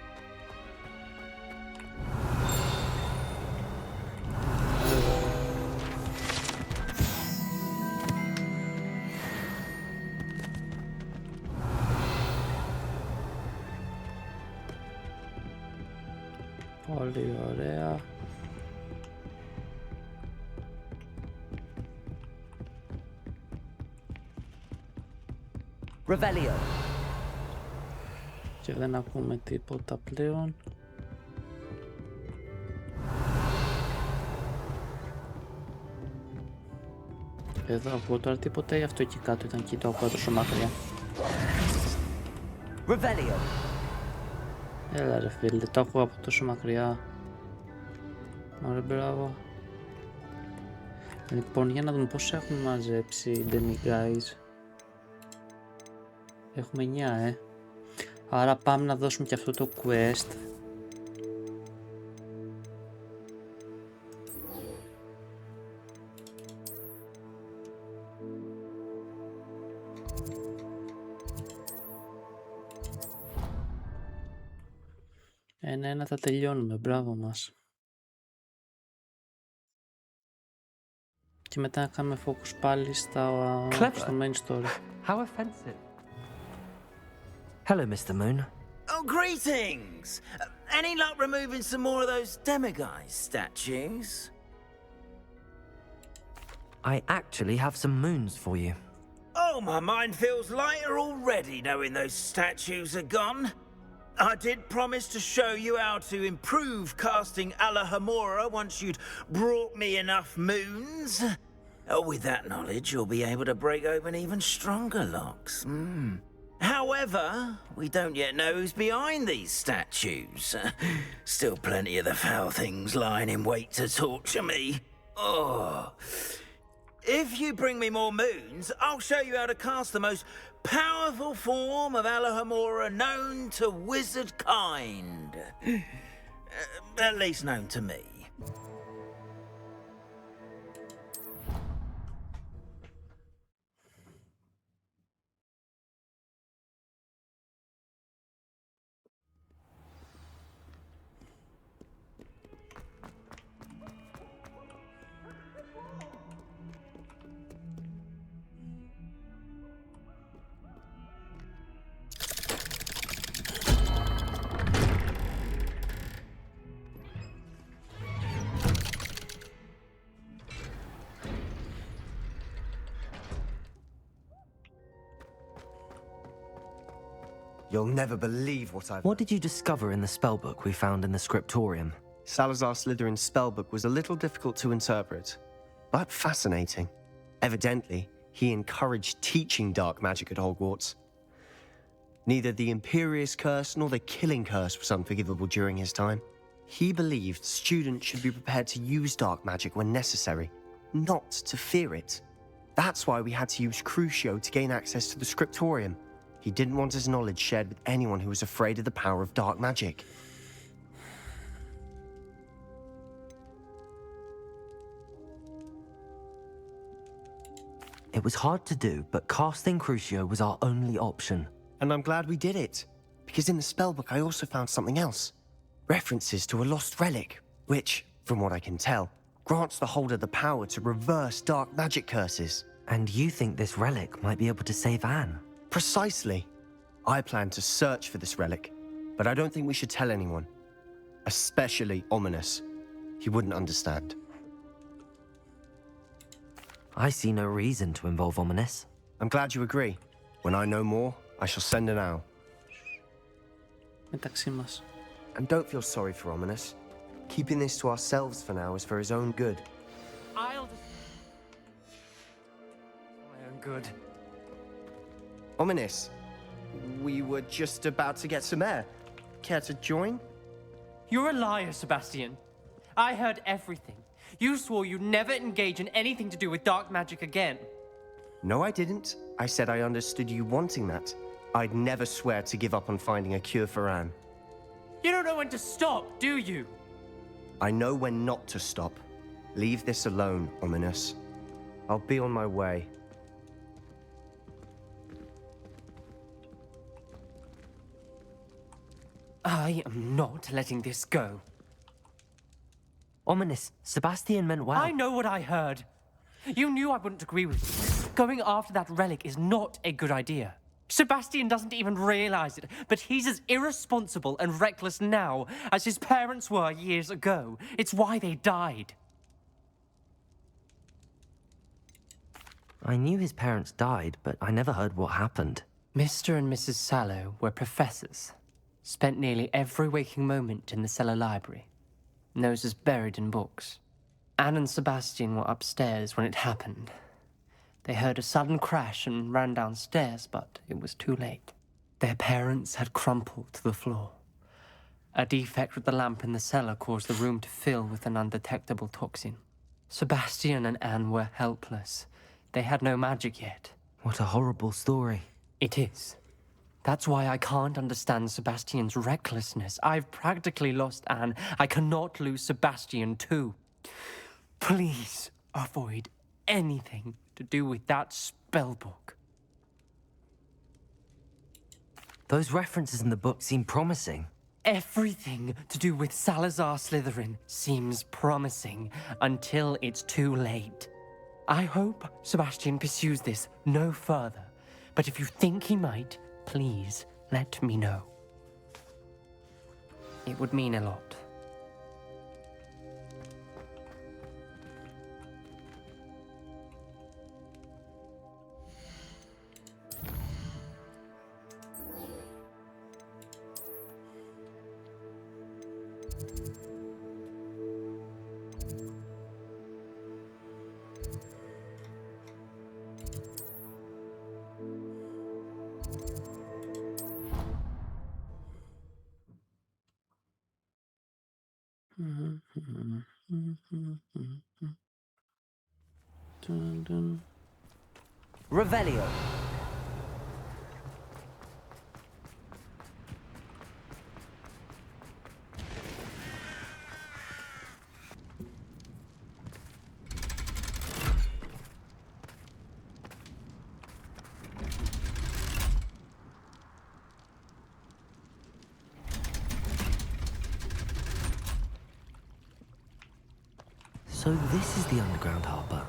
Πολύ ωραία. Revelio. Και δεν ακούμε τίποτα πλέον. Εδώ ακούω τώρα τίποτα ή αυτό εκεί κάτω ήταν και το ακούω τόσο μακριά? Revelio. Έλα ρε φίλε, το ακούω από τόσο μακριά. Ωραία, μπράβο. Λοιπόν, για να δούμε πώς έχουμε μαζέψει demi guys. Έχουμε 9 Άρα πάμε να δώσουμε και αυτό το quest. Ένα-ένα θα τελειώνουμε, μπράβο μας. Και μετά να κάνουμε focus πάλι στο main story. How offensive. Hello, Mr. Moon. Oh, greetings! Any luck removing some more of those demiguise statues? I actually have some moons for you. Oh, my mind feels lighter already knowing those statues are gone. I did promise to show you how to improve casting Alohomora once you'd brought me enough moons. With that knowledge, you'll be able to break open even stronger locks. However, we don't yet know who's behind these statues. Still plenty of the foul things lying in wait to torture me. Oh. If you bring me more moons, I'll show you how to cast the most powerful form of Alohomora known to wizard kind. At least known to me. You'll never believe what I've... What did you discover in the spellbook we found in the scriptorium? Salazar Slytherin's spellbook was a little difficult to interpret, but fascinating. Evidently, he encouraged teaching dark magic at Hogwarts. Neither the Imperious Curse nor the Killing Curse was unforgivable during his time. He believed students should be prepared to use dark magic when necessary, not to fear it. That's why we had to use Crucio to gain access to the scriptorium. He didn't want his knowledge shared with anyone who was afraid of the power of dark magic. It was hard to do, but casting Crucio was our only option. And I'm glad we did it, because in the spellbook I also found something else. References to a lost relic, which, from what I can tell, grants the holder the power to reverse dark magic curses. And you think this relic might be able to save Anne? Precisely. I plan to search for this relic, but I don't think we should tell anyone. Especially Ominous. He wouldn't understand. I see no reason to involve Ominous. I'm glad you agree. When I know more, I shall send an owl. μεταξύ μας. And don't feel sorry for Ominous. Keeping this to ourselves for now is for his own good. I'll... my own good. Ominous, we were just about to get some air. Care to join? You're a liar, Sebastian. I heard everything. You swore you'd never engage in anything to do with dark magic again. No, I didn't. I said I understood you wanting that. I'd never swear to give up on finding a cure for Anne. You don't know when to stop, do you? I know when not to stop. Leave this alone, Ominous. I'll be on my way. I am not letting this go. Ominous, Sebastian meant well. I know what I heard. You knew I wouldn't agree with you. Going after that relic is not a good idea. Sebastian doesn't even realize it, but he's as irresponsible and reckless now as his parents were years ago. It's why they died. I knew his parents died, but I never heard what happened. Mr. and Mrs. Sallow were professors. Spent nearly every waking moment in the cellar library. Noses buried in books. Anne and Sebastian were upstairs when it happened. They heard a sudden crash and ran downstairs, but it was too late. Their parents had crumpled to the floor. A defect with the lamp in the cellar caused the room to fill with an undetectable toxin. Sebastian and Anne were helpless. They had no magic yet. What a horrible story. It is. That's why I can't understand Sebastian's recklessness. I've practically lost Anne. I cannot lose Sebastian too. Please avoid anything to do with that spellbook. Those references in the book seem promising. Everything to do with Salazar Slytherin seems promising until it's too late. I hope Sebastian pursues this no further, but if you think he might, please let me know. It would mean a lot. Revelio. So this is the underground harbour.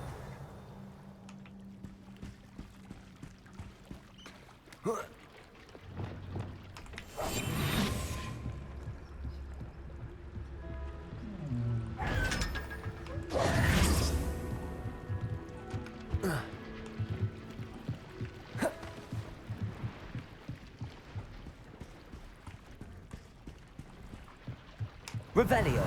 Revelio.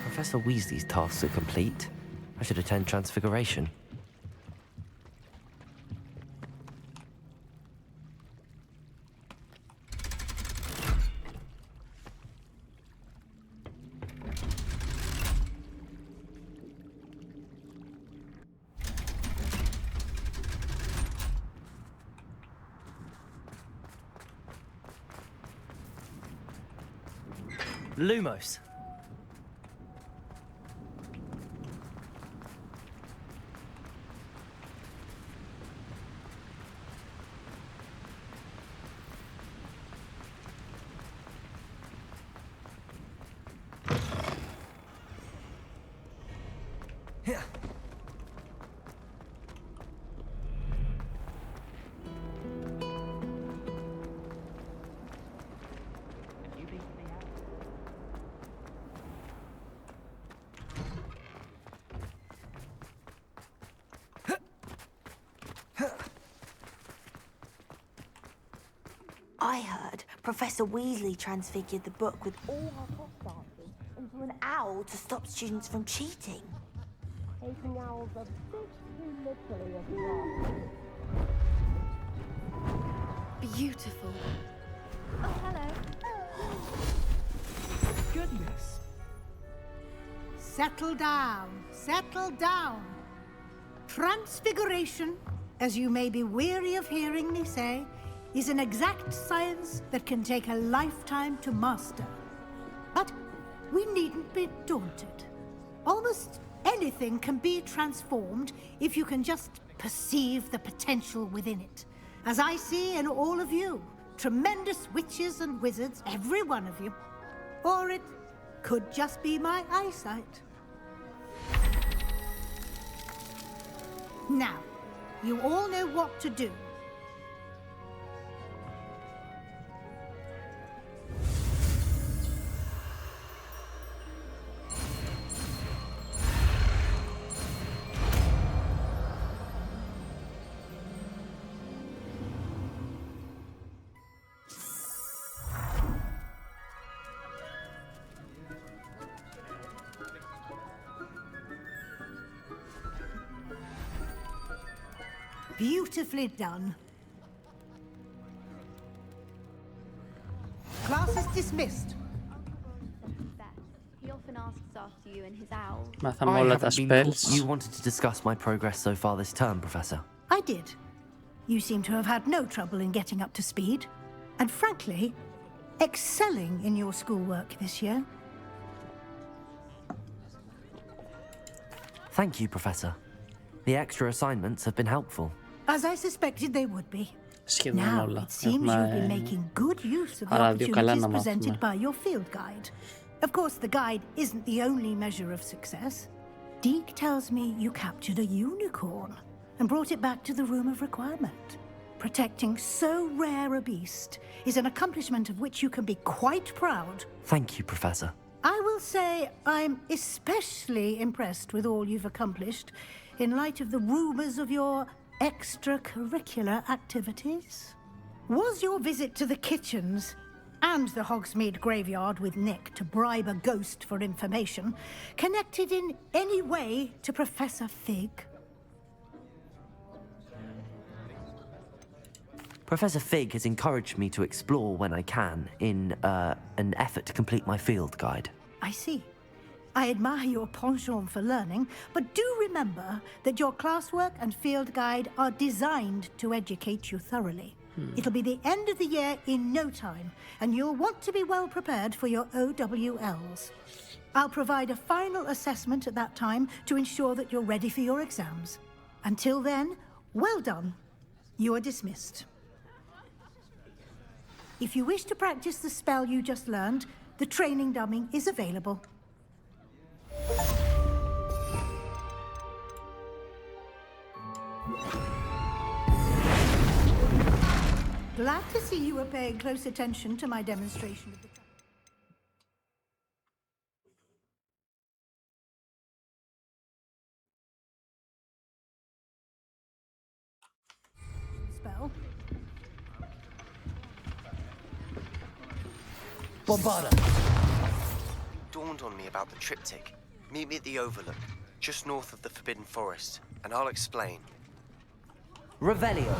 Professor Weasley's tasks are complete. I should attend Transfiguration. Lumos. I heard Professor Weasley transfigured the book with all her test answers into an owl to stop students from cheating. Taking owls a bit too literally, if you ask. Beautiful. Oh, hello. Goodness. Settle down. Settle down. Transfiguration, as you may be weary of hearing me say, is an exact science that can take a lifetime to master. But we needn't be daunted. Almost anything can be transformed if you can just perceive the potential within it. As I see in all of you, tremendous witches and wizards, every one of you. Or it could just be my eyesight. Now, you all know what to do. Beautifully done. Class is dismissed. He often asks after you and his owl. Μάθαμε όλα τα spells. You wanted to discuss my progress so far this term, Professor. I did. You seem to have had no trouble in getting up to speed. And frankly, excelling in your schoolwork this year. Thank you, Professor. The extra assignments have been helpful. As I suspected they would be. Σχεδόν Now, όλα. it seems you've been making good use of the opportunities presented by your field guide. Of course, the guide isn't the only measure of success. Deke tells me you captured a unicorn and brought it back to the room of requirement. Protecting so rare a beast is an accomplishment of which you can be quite proud. Thank you, Professor. I will say I'm especially impressed with all you've accomplished in light of the rumors of your extracurricular activities. Was your visit to the kitchens and the Hogsmeade graveyard with Nick to bribe a ghost for information connected in any way to Professor Fig? Professor Fig has encouraged me to explore when I can in an effort to complete my field guide. I see. I admire your penchant for learning, but do remember that your classwork and field guide are designed to educate you thoroughly. It'll be the end of the year in no time, and you'll want to be well prepared for your OWLs. I'll provide a final assessment at that time to ensure that you're ready for your exams. Until then, well done. You are dismissed. If you wish to practice the spell you just learned, the training dummy is available. Glad to see you were paying close attention to my demonstration of the spell. Bombarda! Dawned on me about the triptych. Meet me at the Overlook, just north of the Forbidden Forest, and I'll explain. Revelio.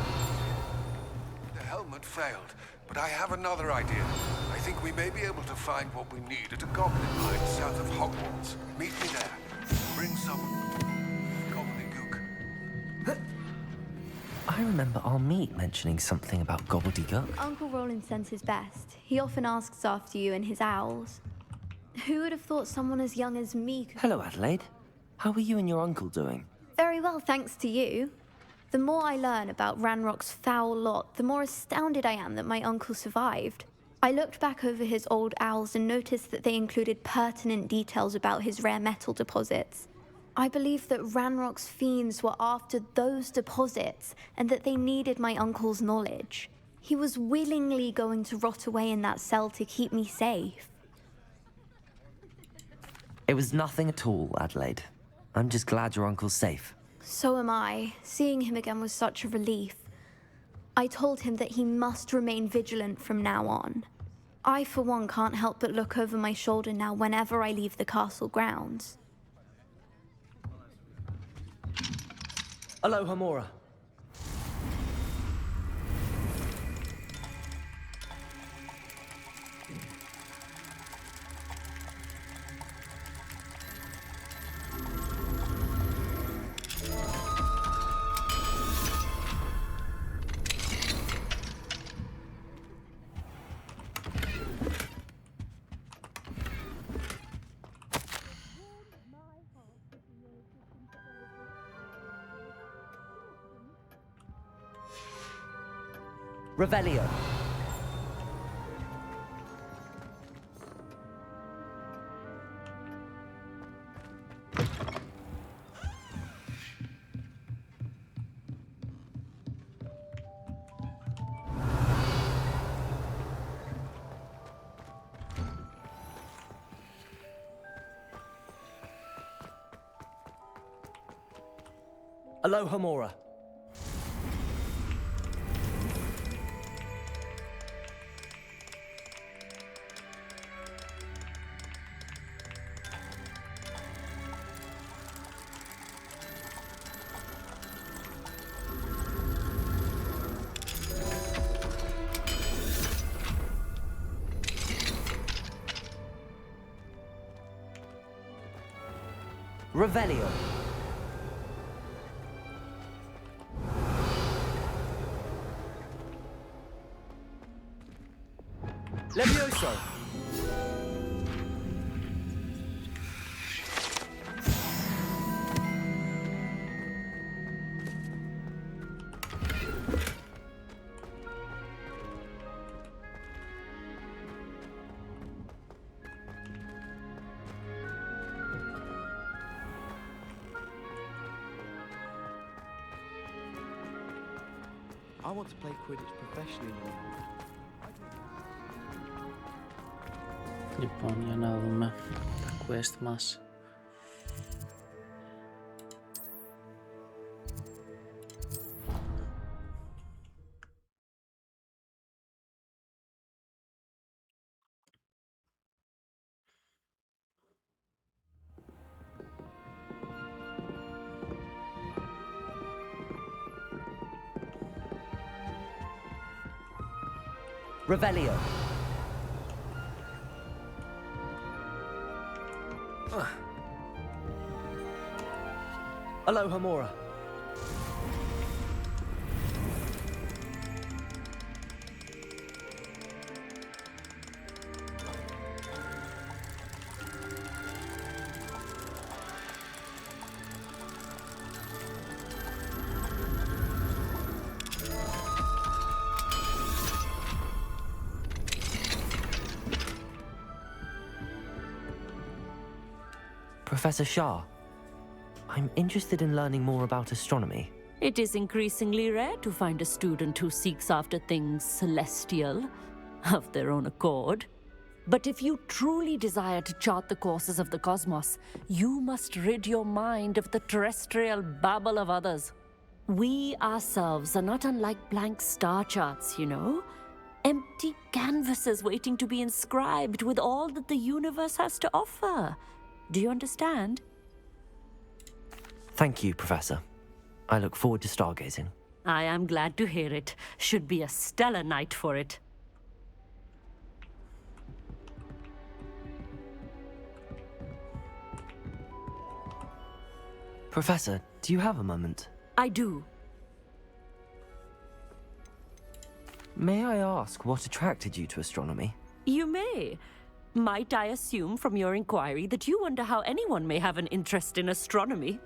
The helmet failed, but I have another idea. I think we may be able to find what we need at a goblin mine south of Hogwarts. Meet me there. Bring some gobbledygook. I remember our meet mentioning something about gobbledygook. Uncle Roland sends his best. He often asks after you and his owls. Who would have thought someone as young as me could... Hello, Adelaide. How are you and your uncle doing? Very well, thanks to you. The more I learn about Ranrock's foul lot, the more astounded I am that my uncle survived. I looked back over his old owls and noticed that they included pertinent details about his rare metal deposits. I believe that Ranrock's fiends were after those deposits and that they needed my uncle's knowledge. He was willingly going to rot away in that cell to keep me safe. It was nothing at all, Adelaide. I'm just glad your uncle's safe. So am I. Seeing him again was such a relief. I told him that he must remain vigilant from now on. I, for one, can't help but look over my shoulder now whenever I leave the castle grounds. Aloha Mora. Revelio. Aloha Mora. Revelio. Levioso. I want to play Quidditch professionally. Λοιπόν, για να δούμε τα quest μας. Revelio. Aloha Mora. Professor Shah, I'm interested in learning more about astronomy. It is increasingly rare to find a student who seeks after things celestial, of their own accord. But if you truly desire to chart the courses of the cosmos, you must rid your mind of the terrestrial babble of others. We ourselves are not unlike blank star charts, you know. Empty canvases waiting to be inscribed with all that the universe has to offer. Do you understand? Thank you, Professor. I look forward to stargazing. I am glad to hear it. Should be a stellar night for it. Professor, do you have a moment? I do. May I ask what attracted you to astronomy? You may. Might I assume from your inquiry that you wonder how anyone may have an interest in astronomy?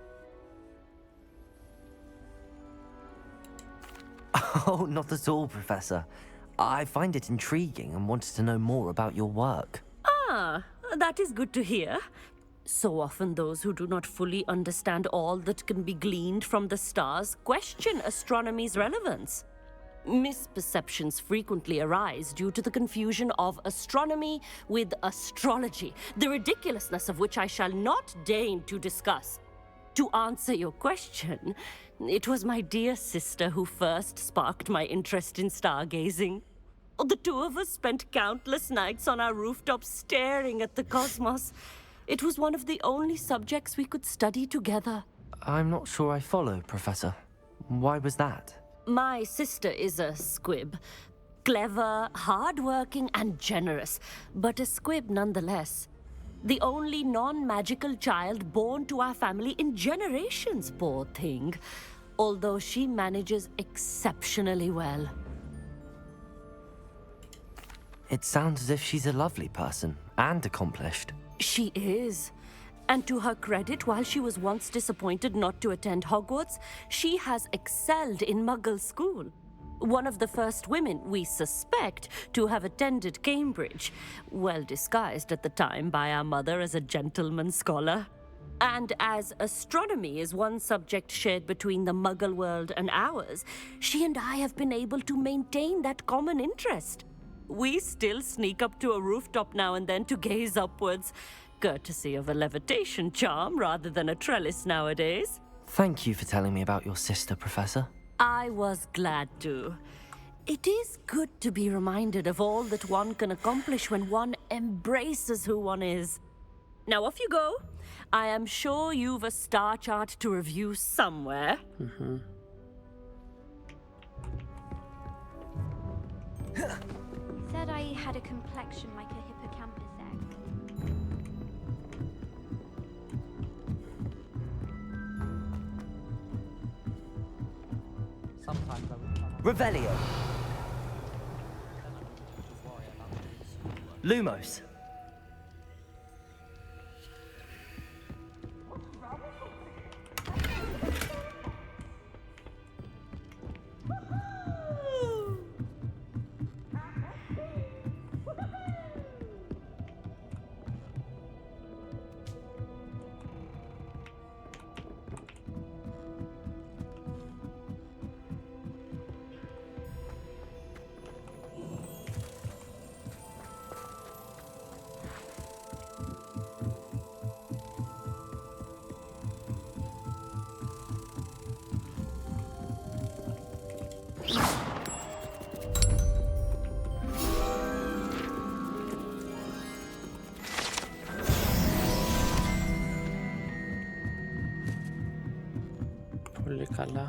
Oh, not at all, Professor. I find it intriguing and wanted to know more about your work. Ah, that is good to hear. So often those who do not fully understand all that can be gleaned from the stars question astronomy's relevance. Misperceptions frequently arise due to the confusion of astronomy with astrology, the ridiculousness of which I shall not deign to discuss. To answer your question, it was my dear sister who first sparked my interest in stargazing. The two of us spent countless nights on our rooftops staring at the cosmos. It was one of the only subjects we could study together. I'm not sure I follow, Professor. Why was that? My sister is a squib. Clever, hardworking, and generous, but a squib nonetheless. The only non-magical child born to our family in generations, poor thing. Although she manages exceptionally well. It sounds as if she's a lovely person and accomplished. She is. And to her credit, while she was once disappointed not to attend Hogwarts, she has excelled in Muggle school. One of the first women, we suspect, to have attended Cambridge, well disguised at the time by our mother as a gentleman scholar. And as astronomy is one subject shared between the Muggle world and ours, she and I have been able to maintain that common interest. We still sneak up to a rooftop now and then to gaze upwards, courtesy of a levitation charm rather than a trellis nowadays. Thank you for telling me about your sister, Professor. I was glad to. It is good to be reminded of all that one can accomplish when one embraces who one is. Now off you go. I am sure you've a star chart to review somewhere. Said I had a complexion like a hippocampus egg. Revelio. Lumos. Πολύ καλά.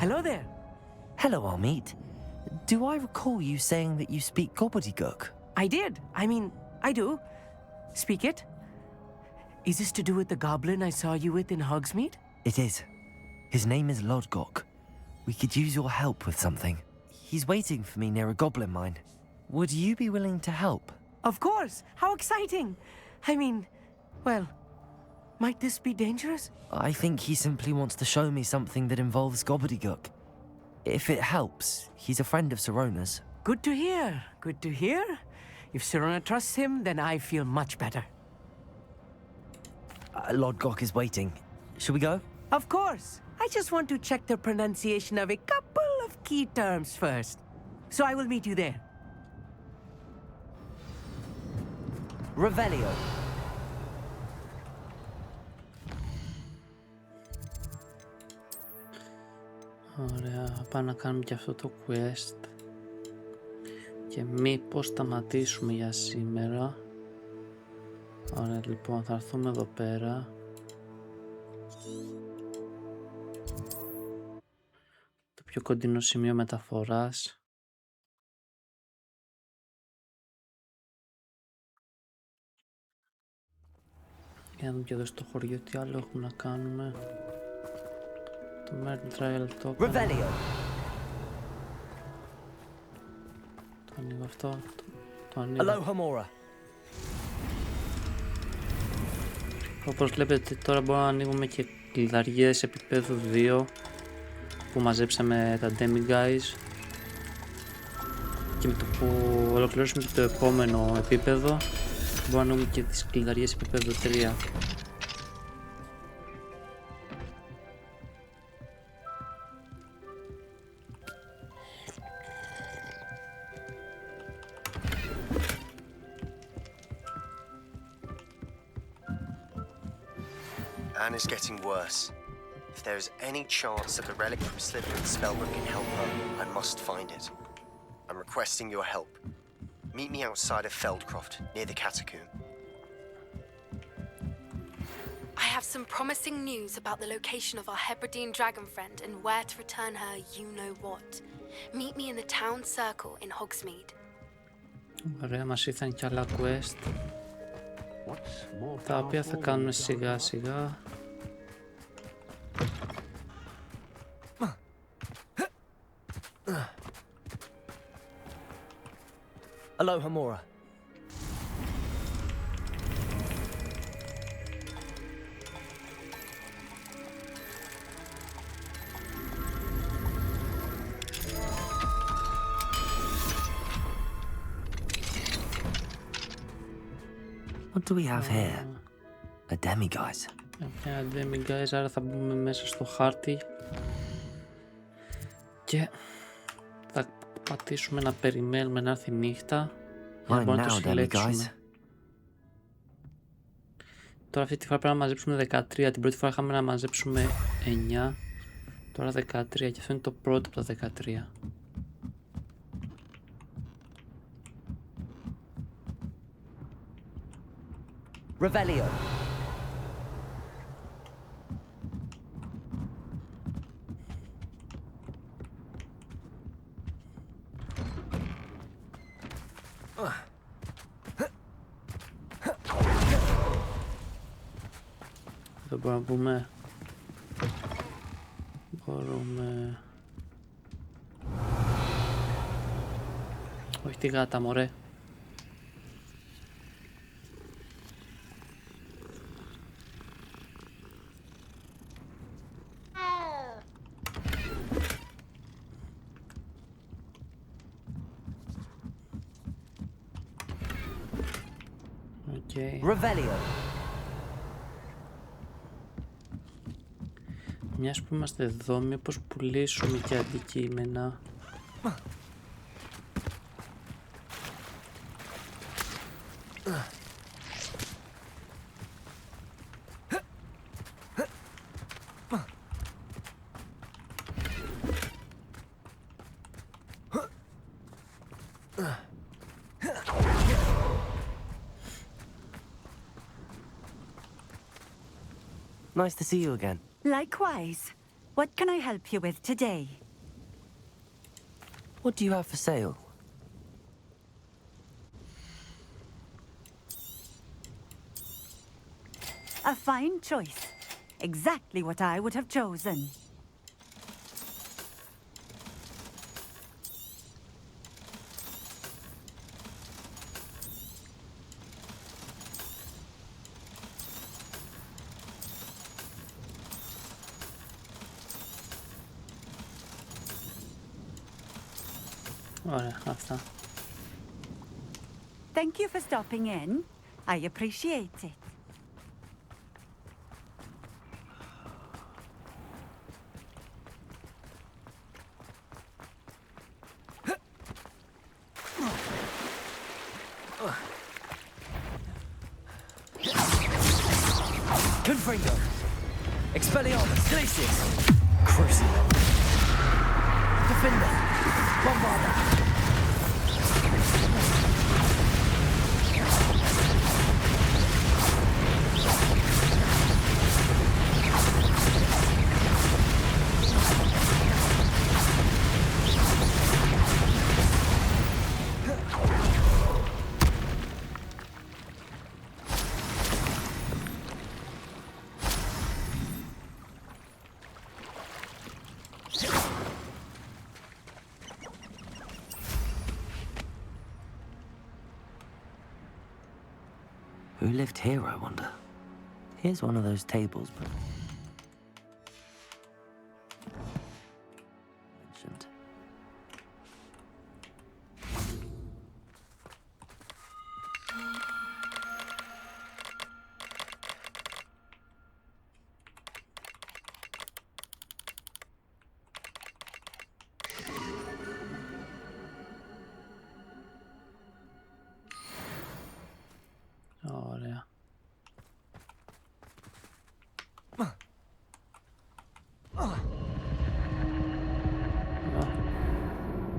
Hello there. Hello, Amit. Do I recall you saying that you speak gobbledygook? I did. I do. Speak it. Is this to do with the goblin I saw you with in Hogsmeade? It is. His name is Lodgok. We could use your help with something. He's waiting for me near a goblin mine. Would you be willing to help? Of course. How exciting. Well, might this be dangerous? I think he simply wants to show me something that involves gobbledygook. If it helps, he's a friend of Sirona's. Good to hear. Good to hear. If Sirona trusts him, then I feel much better. Lord Gok is waiting. Should we go? Of course. I just want to check the pronunciation of a couple of key terms first. So I will meet you there. Revelio. Ωραία, πάμε να κάνουμε και αυτό το quest. Και μήπως σταματήσουμε για σήμερα. Ωραία, λοιπόν, θα έρθουμε εδώ πέρα. Το πιο κοντινό σημείο μεταφοράς. Για να δούμε και εδώ στο χωριό τι άλλο έχουμε να κάνουμε. Το Murder Trial το έκανα. Το ανοίγω αυτό. Το ανοίγω. Όπως βλέπετε τώρα μπορούμε να ανοίγουμε και κλειδαριές επίπεδου 2 που μαζέψαμε τα Demiguys, και με το που ολοκληρώσουμε και το επόμενο επίπεδο μπορούμε να ανοίγουμε και τις κλειδαριές επίπεδου 3. Anne is getting worse. If there is any chance that the relic from Slytherin's spellbook can help her, I must find it. I'm requesting your help. Meet me outside of Feldcroft, near the catacomb. I have some promising news about the location of our Hebridean dragon friend and where to return her you-know-what. Meet me in the town circle in Hogsmeade. Ωραία, μας ήρθαν και άλλα quest, τα οποία θα κάνουμε σιγά σιγά. Aloha Mora. What do we have here? A demiguise. Μια demiguise, άρα θα μπούμε μέσα στο χάρτη και θα πατήσουμε να περιμένουμε να έρθει νύχτα για να μπορούμε να το συλλέξουμε. Τώρα αυτή τη φορά πρέπει να μαζέψουμε 13, την πρώτη φορά είχαμε να μαζέψουμε 9, τώρα 13 και αυτό είναι το πρώτο από τα 13. Revelio. Δεν μπορούμε να πούμε. Μπορούμε. Όχι τη γάτα, μωρέ. Revelio. Μιας που είμαστε εδώ, μήπως πουλήσουμε και αντικείμενα. Nice to see you again. Likewise. What can I help you with today? What do you have for sale? A fine choice. Exactly what I would have chosen. Ωραία, αυτά. thank you for stopping in. I appreciate it. Confringo. Expelliarmus. Glacius. Crucible. Defender. Bombarda. Who lived here, I wonder? Here's one of those tables, but... mentioned. Ωραία.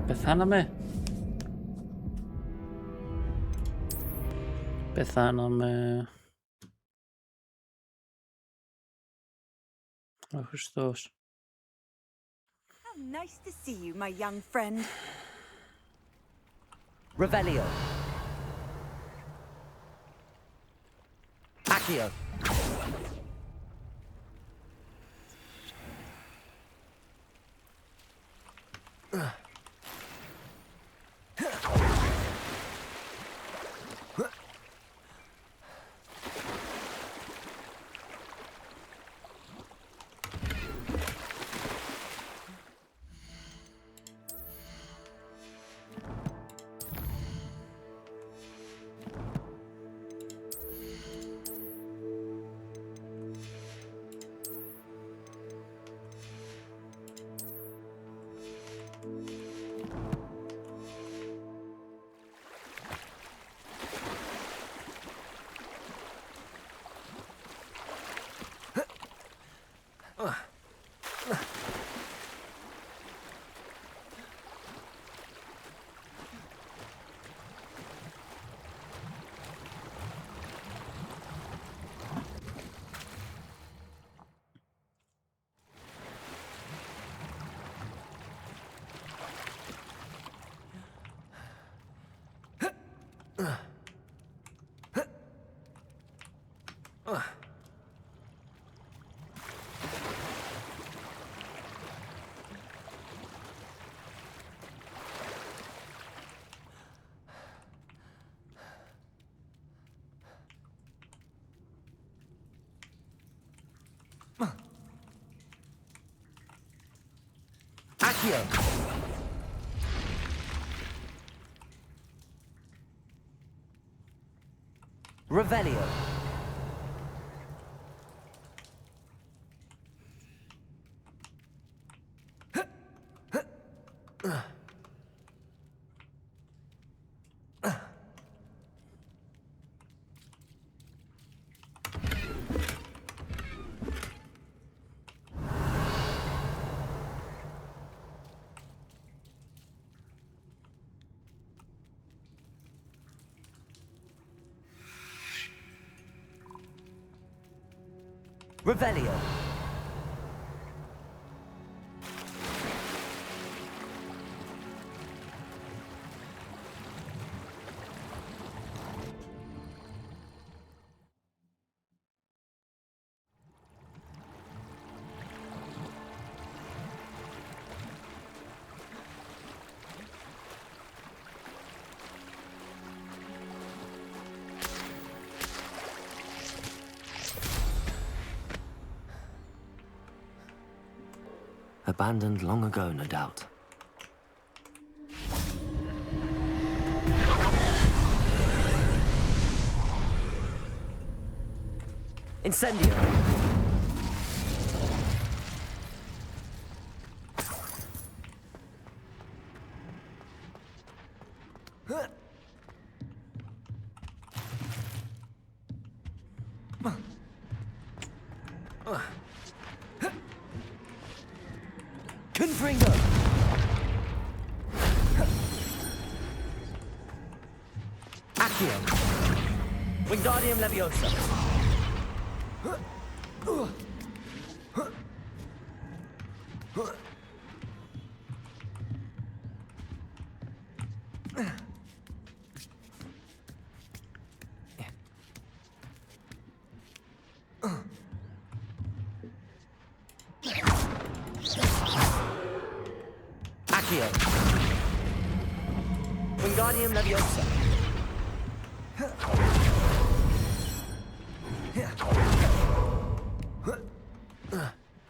Πεθάναμε. Πεθάναμε. Ο Χριστός. How nice to see you, my young friend. Revelio. Accio. Accio. Revelio. Revelio. Abandoned long ago, no doubt. Incendio. Confringo. Accio. Wingardium Leviosa. Accio. Wingardium Leviosa.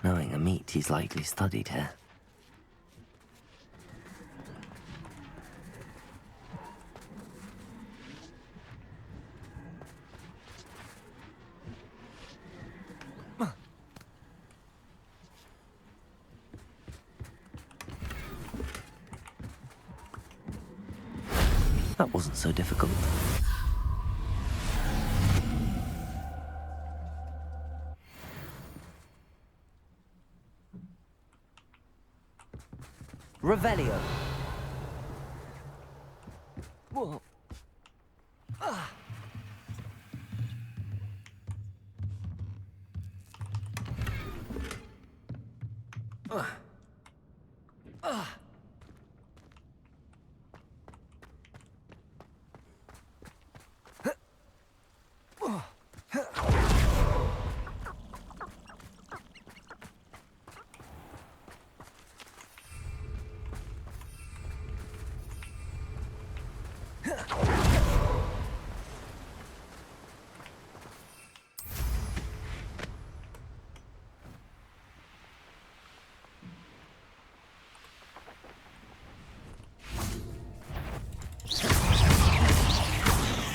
Knowing a meat, he's likely studied here. That wasn't so difficult. Revelio. Whoa.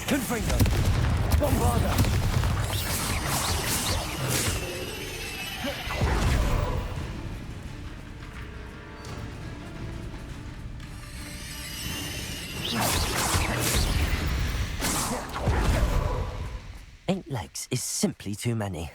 Confringo. Bombarda. Eight legs is simply too many.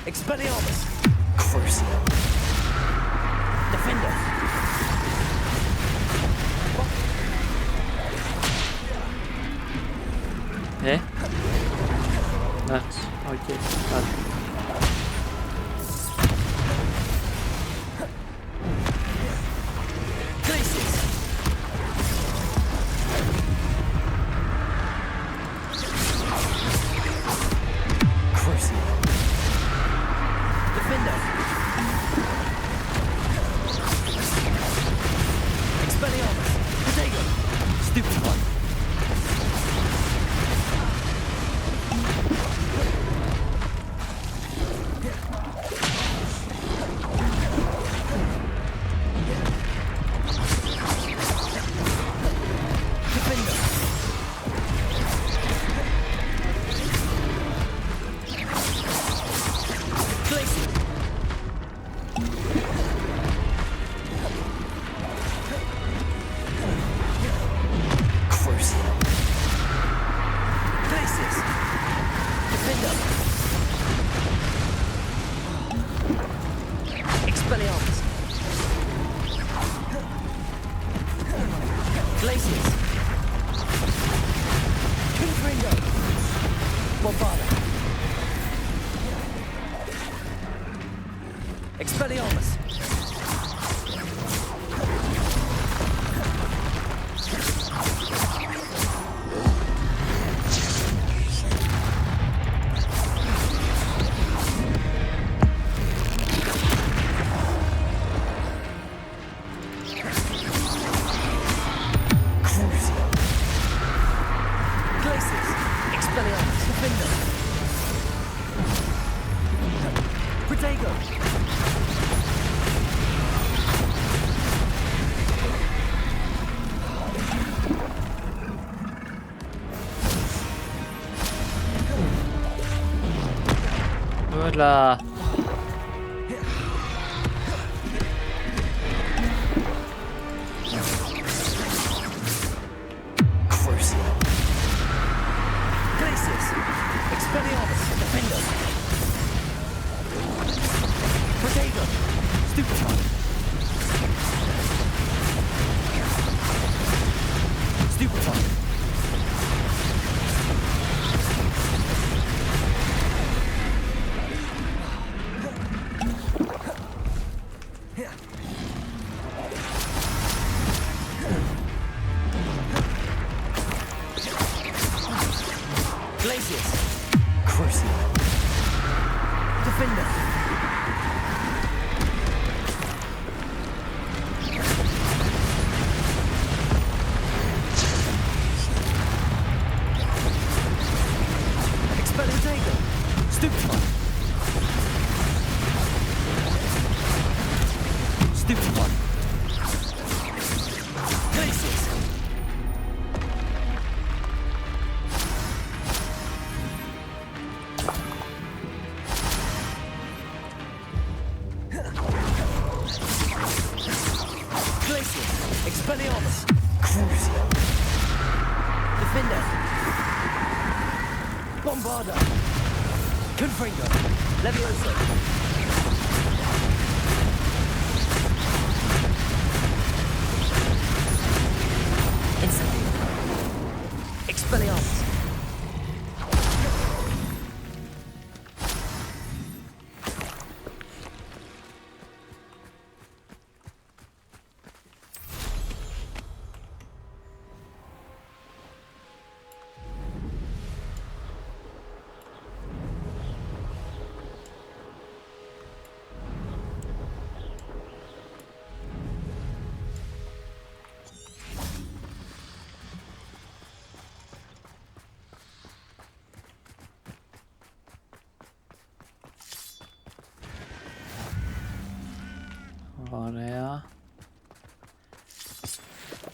Expelliarmus. Crucio. Defender. That's okay. Expelliarmus. Defender. Protego. Hola. Ωραία.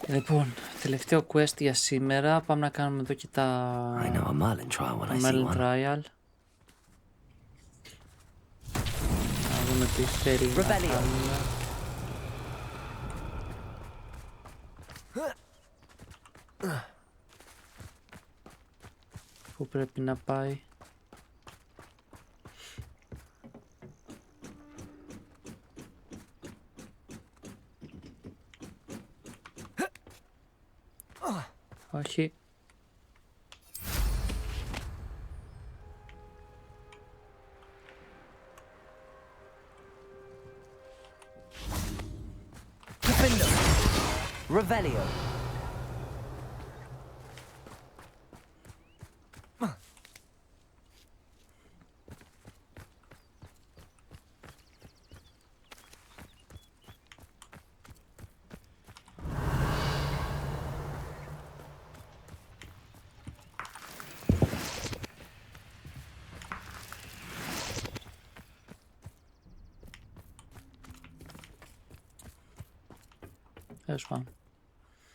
Λοιπόν, τελευταίο quest για σήμερα. Πάμε να κάνουμε εδώ και τα Merlin Trial. Να δούμε τι θέλει να κάνουμε. Πού πρέπει να πάει. Όχι. Defender. Revelio.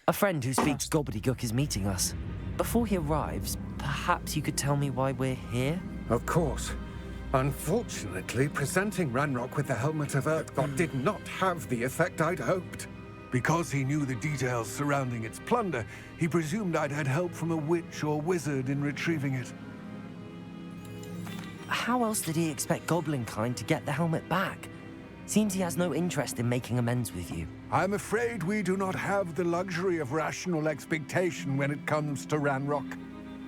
A friend who speaks gobbledygook is meeting us. Before he arrives, perhaps you could tell me why we're here? Of course. Unfortunately, presenting Ranrock with the Helmet of Earthgod did not have the effect I'd hoped. Because he knew the details surrounding its plunder, he presumed I'd had help from a witch or wizard in retrieving it. How else did he expect Goblinkind to get the helmet back? Seems he has no interest in making amends with you. I'm afraid we do not have the luxury of rational expectation when it comes to Ranrock.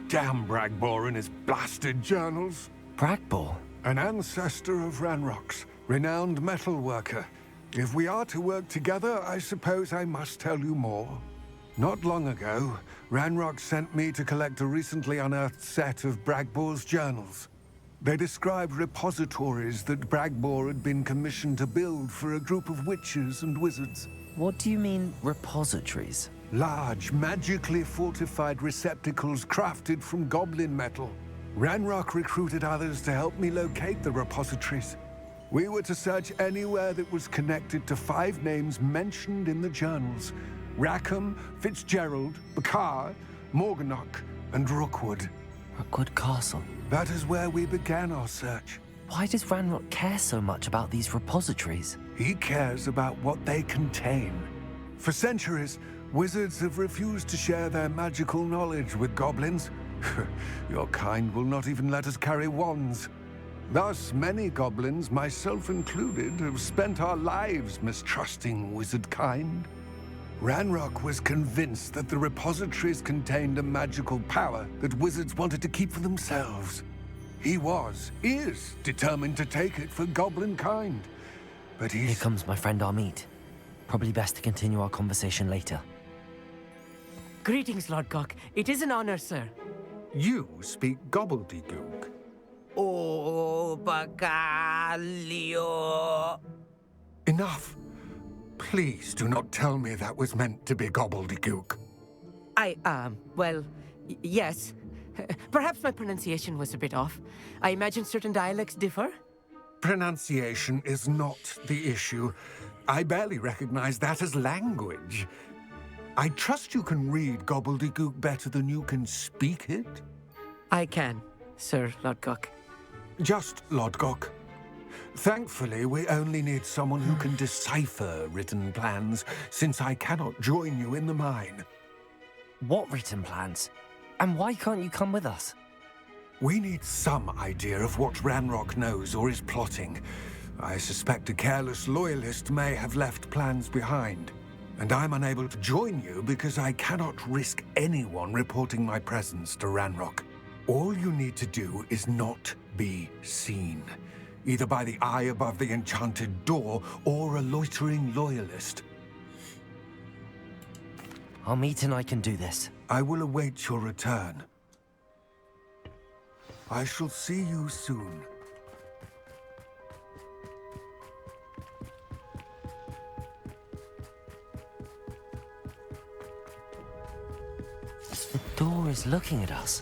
Damn Bragbor and his blasted journals. Bragbor? An ancestor of Ranrock's, renowned metal worker. If we are to work together, I suppose I must tell you more. Not long ago, Ranrock sent me to collect a recently unearthed set of Bragbor's journals. They described repositories that Bragbor had been commissioned to build for a group of witches and wizards. What do you mean, repositories? Large, magically fortified receptacles crafted from goblin metal. Ranrock recruited others to help me locate the repositories. We were to search anywhere that was connected to 5 names mentioned in the journals. Rackham, Fitzgerald, Bakar, Morganach, and Rookwood. Rookwood Castle. That is where we began our search. Why does Ranrock care so much about these repositories? He cares about what they contain. For centuries, wizards have refused to share their magical knowledge with goblins. Your kind will not even let us carry wands. Thus, many goblins, myself included, have spent our lives mistrusting wizard kind. Ranrock was convinced that the repositories contained a magical power that wizards wanted to keep for themselves. He is determined to take it for goblin kind. But he's... Here comes my friend Amit. Probably best to continue our conversation later. Greetings, Lord Gok. It is an honor, sir. You speak gobbledygook. Oh, Bacalio. Enough. Please do not tell me that was meant to be gobbledygook. Yes. Perhaps my pronunciation was a bit off. I imagine certain dialects differ. Pronunciation is not the issue. I barely recognize that as language. I trust you can read gobbledygook better than you can speak it? I can, Sir Lodgok. Just Lodgok. Thankfully, we only need someone who can decipher written plans, since I cannot join you in the mine. What written plans? And why can't you come with us? We need some idea of what Ranrock knows or is plotting. I suspect a careless loyalist may have left plans behind. And I'm unable to join you because I cannot risk anyone reporting my presence to Ranrock. All you need to do is not be seen, either by the eye above the enchanted door or a loitering loyalist. Amit and I can do this. I will await your return. I shall see you soon. The door is looking at us.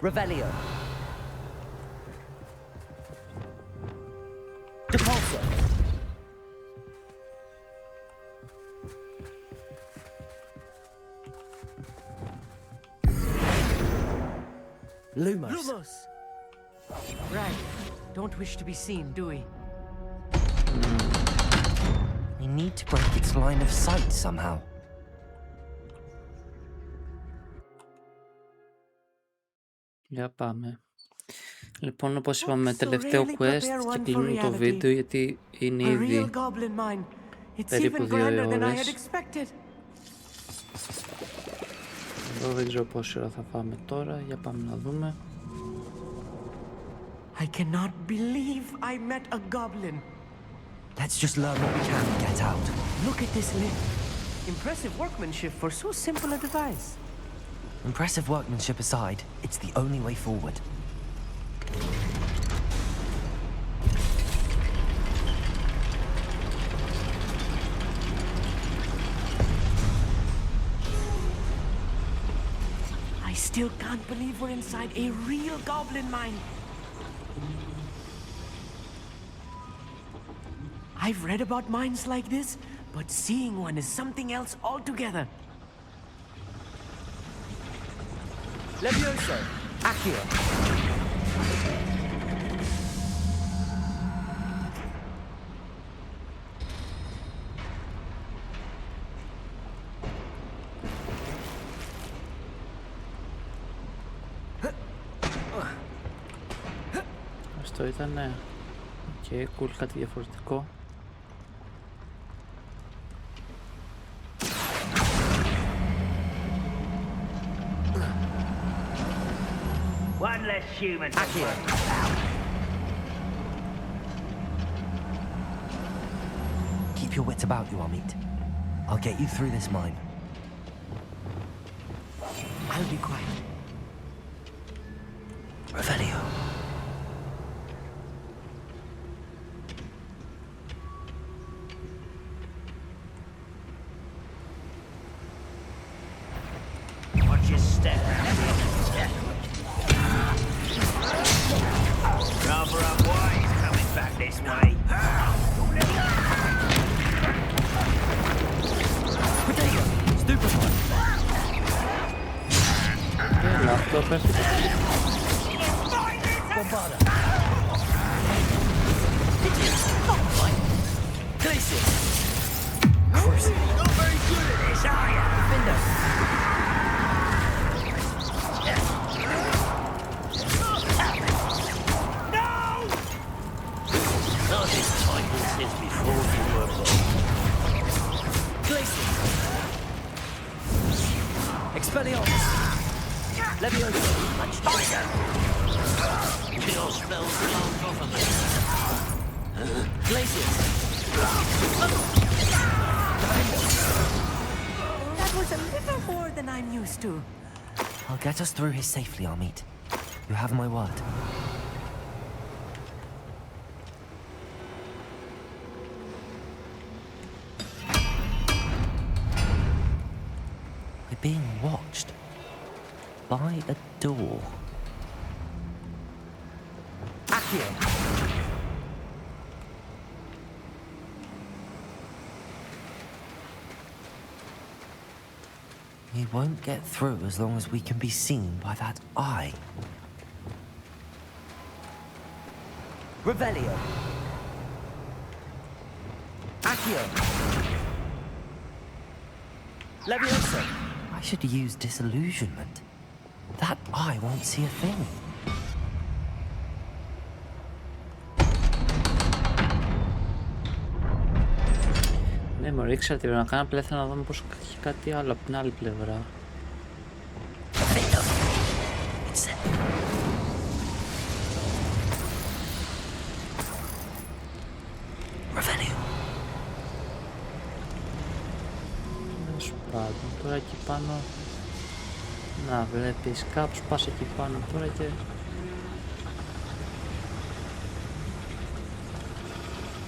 Revelio. Depulso. Lumos. Lumos! Right. Don't wish to be seen, do we? We need to break its line of sight somehow. Για πάμε. Λοιπόν, όπως είπαμε, τελευταίο quest και κλείνουμε το βίντεο γιατί είναι ήδη περίπου 2 ώρες. Εδώ δεν ξέρω πόση ώρα θα πάμε τώρα. Για πάμε να δούμε. I cannot believe I met a goblin. Let's just learn what we can and get out. Look at this lift. Impressive workmanship for so simple a device. Impressive workmanship aside, it's the only way forward. I still can't believe we're inside a real goblin mine. I've read about mines like this, but seeing one is something else altogether. Levioso. Accio. Αυτό ήτανε. Και cool, κάτι διαφορετικό. One less human. Keep your wits about you, Amit. I'll get you through this mine. I'll be quiet. Revelio. just step out here. Rather unwise coming back this way. Potato! Stupefy! Bombarda! Glacier! Course. Not very good at this, are you? Defender! Not this type since before you were born. Glacier! Expelliarmus! Leviosa! Much tighter. Your spells aren't properly. Glacier! That was a little more than I'm used to. I'll get us through here safely, Amit. You have my word. We're being watched. By a door. Accio! We won't get through as long as we can be seen by that eye. Revelio! Accio! Leviosa! I should use disillusionment. That eye won't see a thing. Ναι, μωρέ, ήξερα τι πρέπει να κάνω, απλά ήθελα να δω πως έχει κάτι άλλο από την άλλη πλευρά. Τέλος πάντων, τώρα εκεί πάνω... Να βλέπεις, κάπως πας εκεί πάνω τώρα και...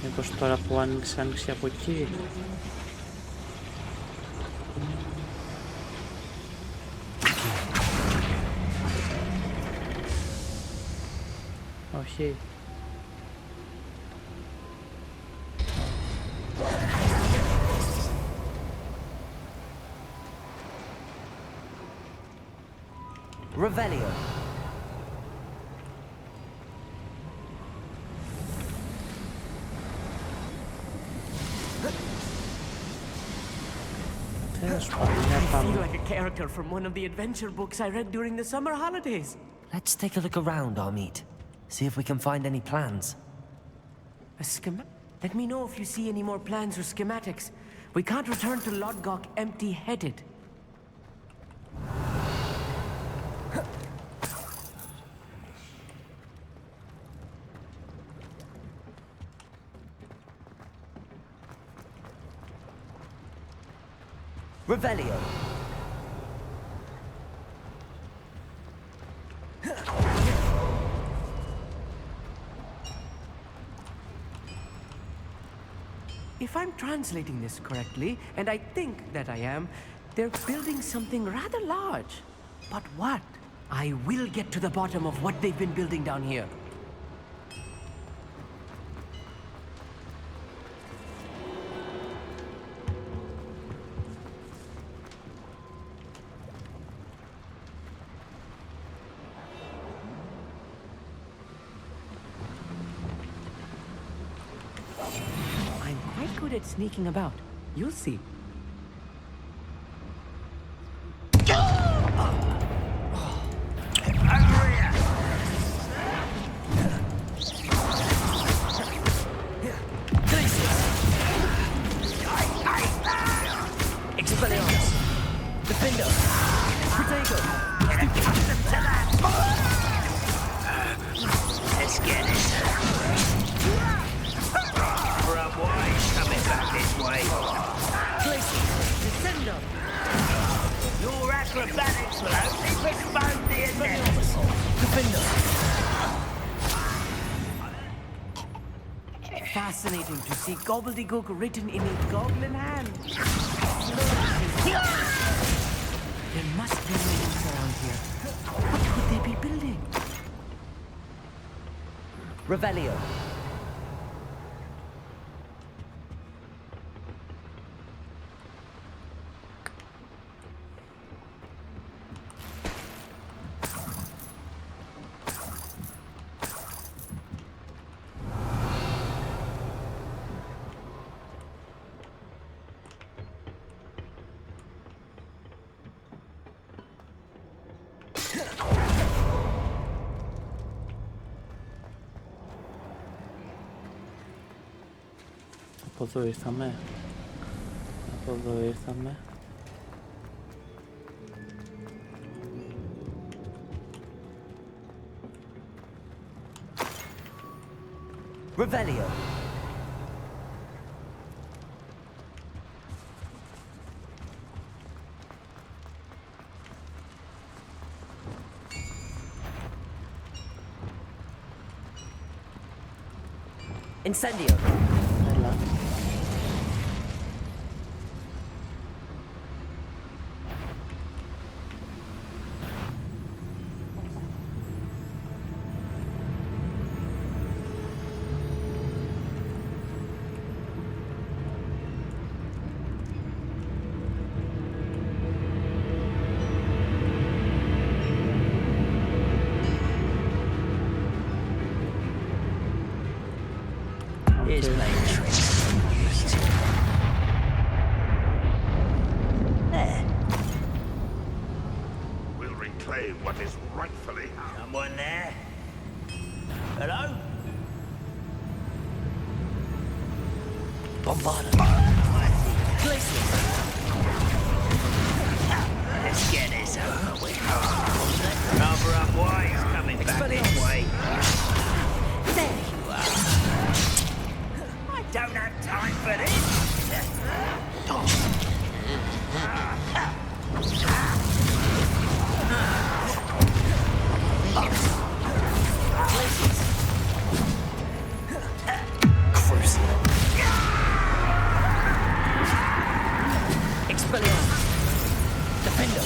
Μήπως τώρα που άνοιξε από εκεί. Όχι. Revelio. I feel like a character from one of the adventure books I read during the summer holidays. Let's take a look around, Amit. See if we can find any plans. A schema? Let me know if you see any more plans or schematics. We can't return to Lodgok empty-headed. Revelio. If I'm translating this correctly, and I think that I am, they're building something rather large. But what? I will get to the bottom of what they've been building down here. At sneaking about. You'll see. Expelliarmus. Defender. Potato. Let's get it. This way. Descendo. Your acrobatics will only postpone the inevitable. Defender. Fascinating to see gobbledygook written in a goblin hand. There must be Revelio. Από εδώ ήρθαμε. Από εδώ ήρθαμε. Revelio. Incendio. Έλα. Here's playing tricks. There. We'll reclaim what is rightfully ours. Someone there? Hello? Bombarda. Places. Let's get this over with. Cover up why he's coming back this way. There you are. I don't have time for this. Expelliarmus. Defender.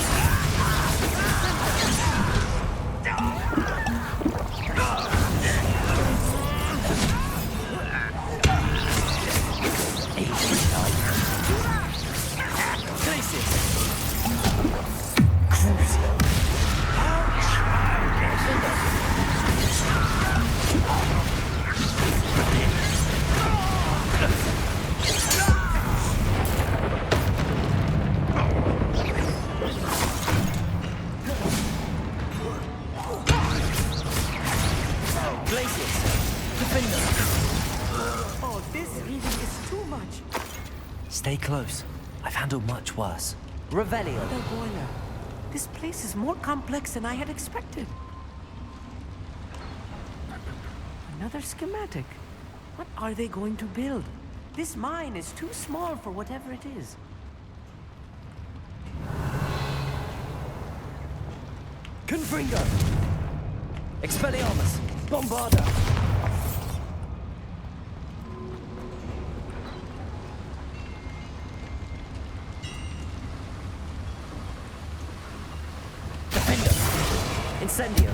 Oh, this really is too much. Stay close. I've handled much worse. Revelio. The boiler. This place is more complex than I had expected. Another schematic. What are they going to build? This mine is too small for whatever it is. Confringo. Expelliarmus. Bombarda. Defender. Incendio.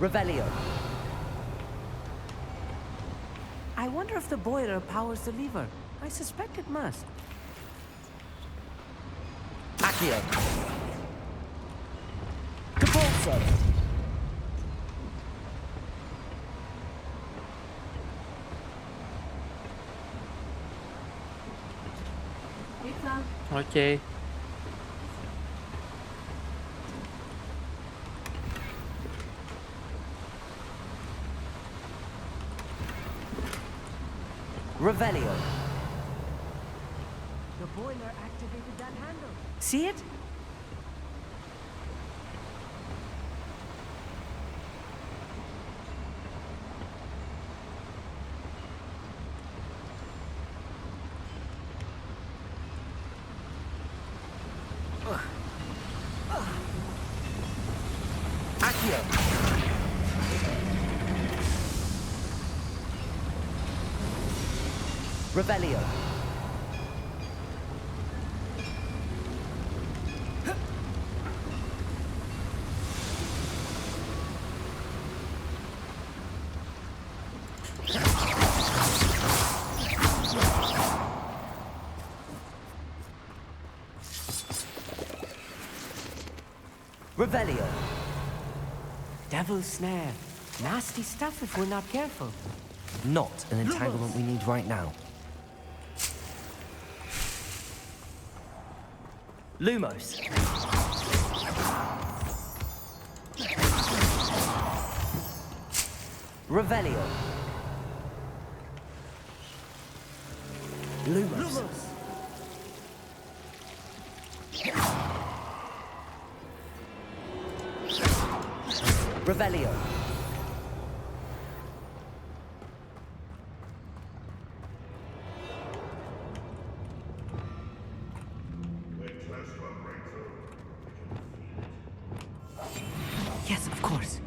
Revelio. I wonder if the boiler powers the lever. I suspect it must. Accio. Capolso. Okay. Revelio. The boiler activated that handle. See it? Accio. Revelio. Revelio. Devil's snare. Nasty stuff if we're not careful. Not an entanglement we need right now. Lumos. Revelio. Lumos. Revelio. Yes, of course.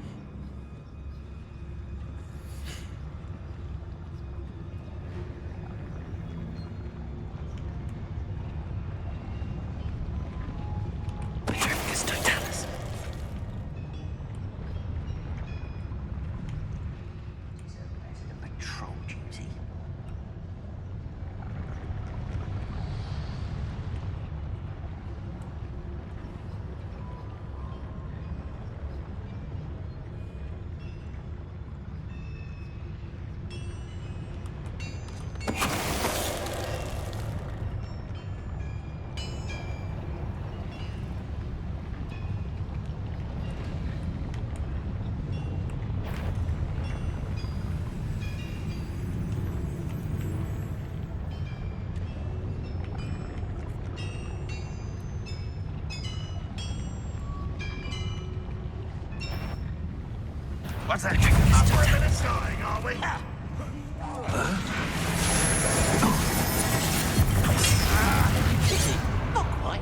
What's that? We're a minute starting, are we? Not quite.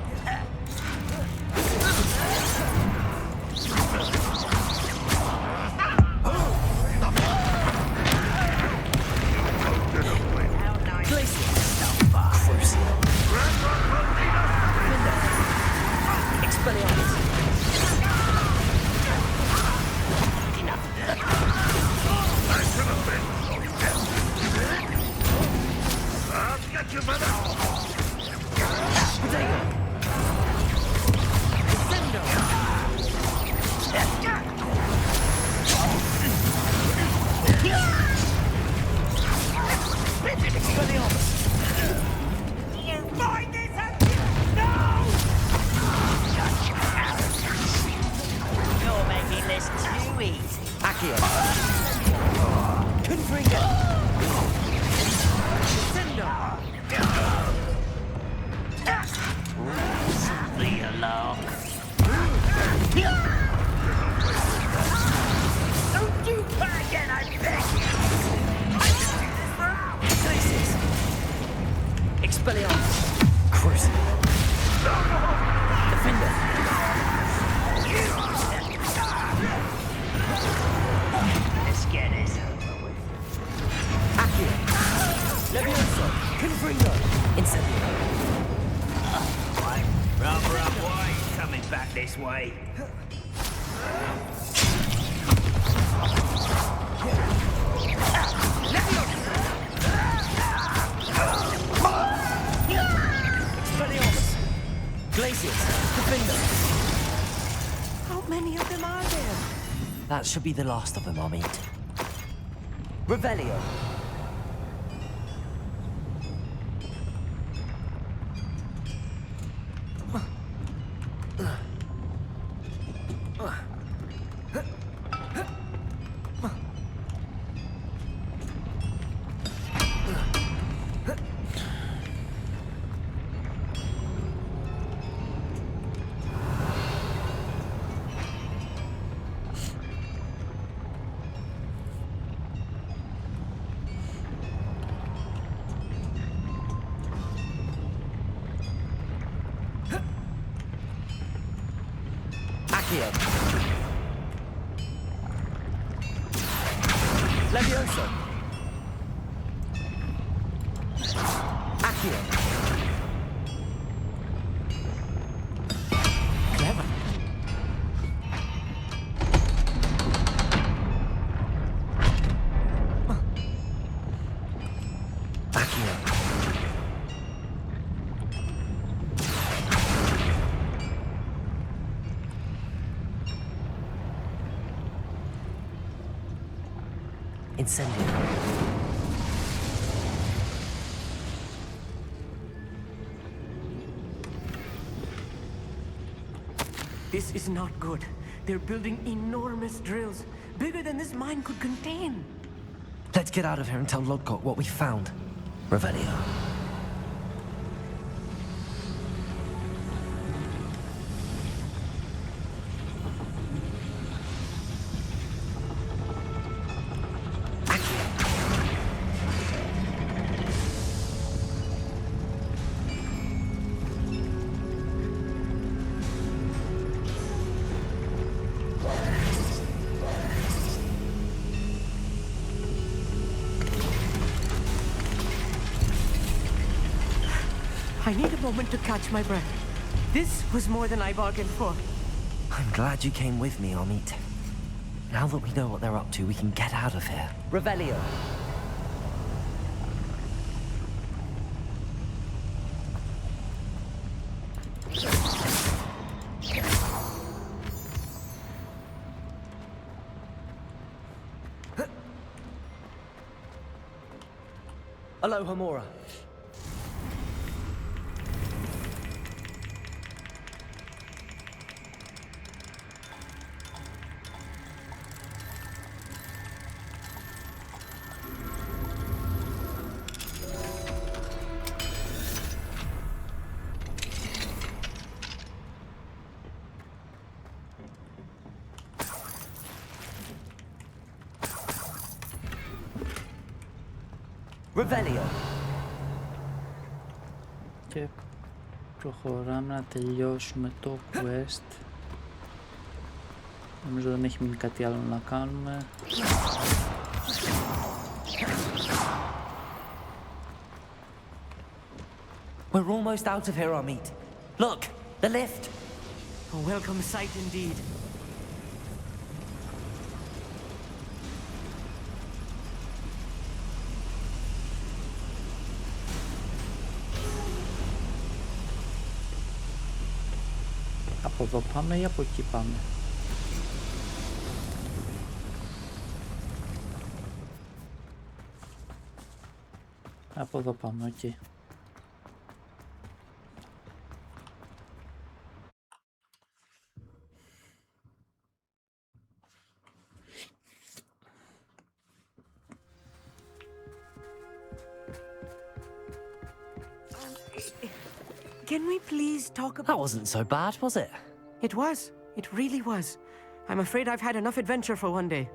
This way. How many of them are there? That should be the last of them, Amit. Revelio. Levioso. Accio. Clever. Accio. Incendio. This is not good. They're building enormous drills, bigger than this mine could contain. Let's get out of here and tell Lodgok what we found. Revelio. I need a moment to catch my breath. This was more than I bargained for. I'm glad you came with me, Amit. Now that we know what they're up to, we can get out of here. Revelio. Alohomora. Revelio. Και προχωράμε να τελειώσουμε το quest. Νομίζω δεν έχει μείνει κάτι άλλο να κάνουμε. We're almost out of here, Amit. Look, the lift. A welcome sight indeed. Από εδώ πάμε ή από εκεί πάμε? Από εδώ πάμε, οκ. Can we please talk about... That wasn't so bad, was it? It was. It really was. I'm afraid I've had enough adventure for one day.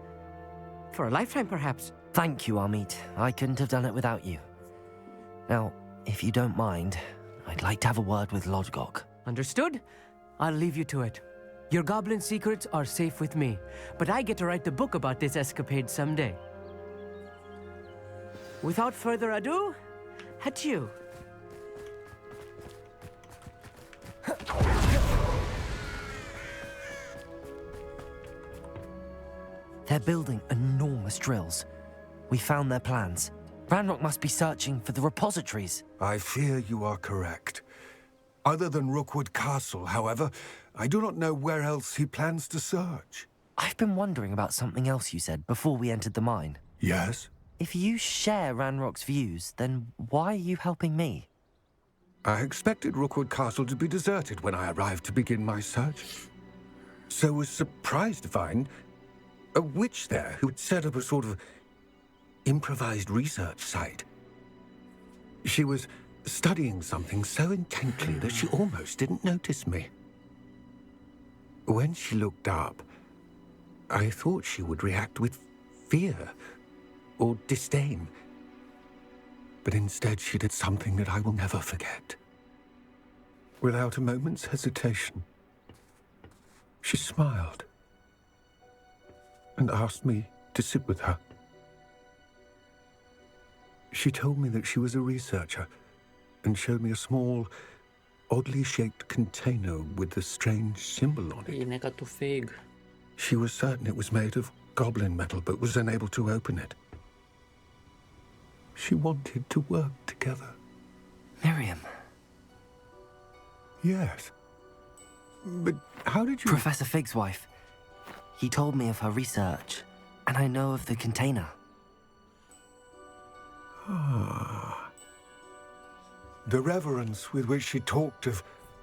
For a lifetime, perhaps. Thank you, Amit. I couldn't have done it without you. Now, if you don't mind, I'd like to have a word with Lodgok. Understood? I'll leave you to it. Your goblin secrets are safe with me, but I get to write the book about this escapade someday. Without further ado, adieu. They're building enormous drills. We found their plans. Ranrock must be searching for the repositories. I fear you are correct. Other than Rookwood Castle, however, I do not know where else he plans to search. I've been wondering about something else you said before we entered the mine. Yes? If you share Ranrock's views, then why are you helping me? I expected Rookwood Castle to be deserted when I arrived to begin my search. So was surprised to find a witch there who had set up a sort of improvised research site. She was studying something so intently that she almost didn't notice me. When she looked up, I thought she would react with fear or disdain. But instead she did something that I will never forget. Without a moment's hesitation, she smiled and asked me to sit with her. She told me that she was a researcher and showed me a small, oddly shaped container with a strange symbol on it. She was certain it was made of goblin metal, but was unable to open it. She wanted to work together. Miriam. Yes. But how did you... Professor Fig's wife. He told me of her research, and I know of the container. The reverence with which she talked of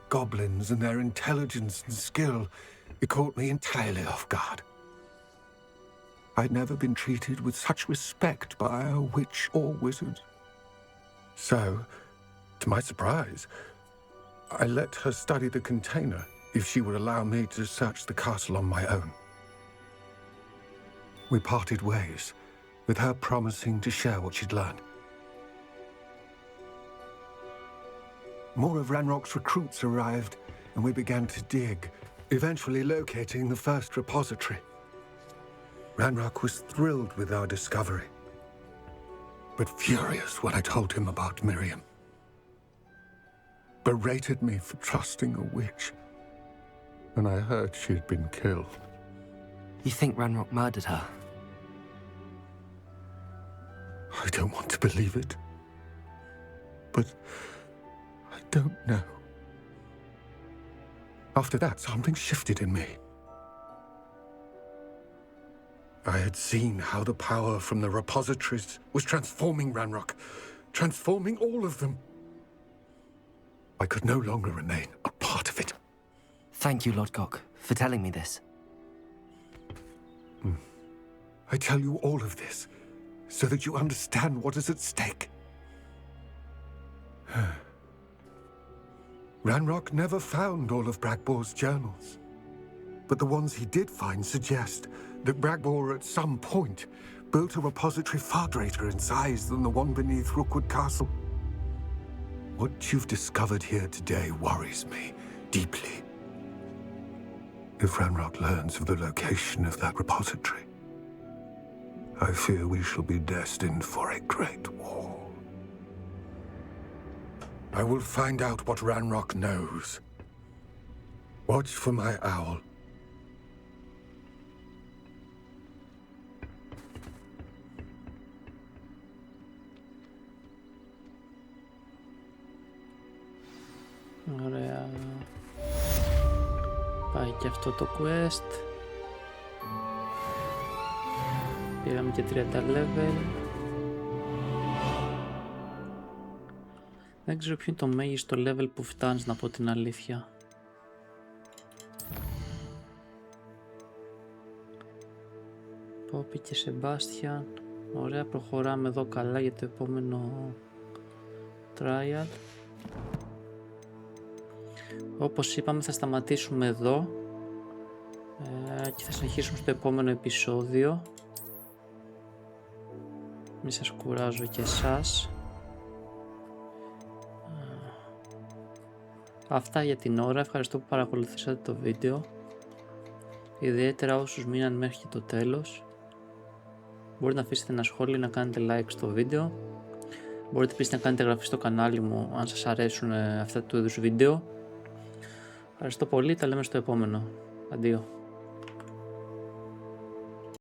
goblins and their intelligence and skill, it caught me entirely off guard. I'd never been treated with such respect by a witch or wizard. So, to my surprise, I let her study the container if she would allow me to search the castle on my own. We parted ways, with her promising to share what she'd learned. More of Ranrock's recruits arrived, and we began to dig, eventually locating the first repository. Ranrock was thrilled with our discovery, but furious when I told him about Miriam. Berated me for trusting a witch, and I heard she'd been killed. You think Ranrock murdered her? I don't want to believe it, but I don't know. After that, something shifted in me. I had seen how the power from the repositories was transforming Ranrock, transforming all of them. I could no longer remain a part of it. Thank you, Lodgok, for telling me this. I tell you all of this so that you understand what is at stake. Ranrock never found all of Bragbor's journals, but the ones he did find suggest that Bragbor at some point built a repository far greater in size than the one beneath Rookwood Castle. What you've discovered here today worries me deeply. If Ranrock learns of the location of that repository, I fear we shall be destined for a great war. I will find out what Ranrock knows. Watch for my owl. Ωραία. Πάει και αυτό το quest. Πήραμε και 30 level. Δεν ξέρω ποιο είναι το μέγιστο level που φτάνεις, να πω την αλήθεια. Πόπι και Σεμπάστιαν. Ωραία, προχωράμε εδώ καλά για το επόμενο trial. Όπως είπαμε, θα σταματήσουμε εδώ και θα συνεχίσουμε στο επόμενο επεισόδιο. Μη σας κουράζω και εσάς. Αυτά για την ώρα. Ευχαριστώ που παρακολουθήσατε το βίντεο. Ιδιαίτερα όσους μείναν μέχρι και το τέλος. Μπορείτε να αφήσετε ένα σχόλιο, να κάνετε like στο βίντεο. Μπορείτε επίσης να κάνετε εγγραφή στο κανάλι μου αν σας αρέσουν αυτά του είδους βίντεο. Ευχαριστώ πολύ, τα λέμε στο επόμενο. Αντίο.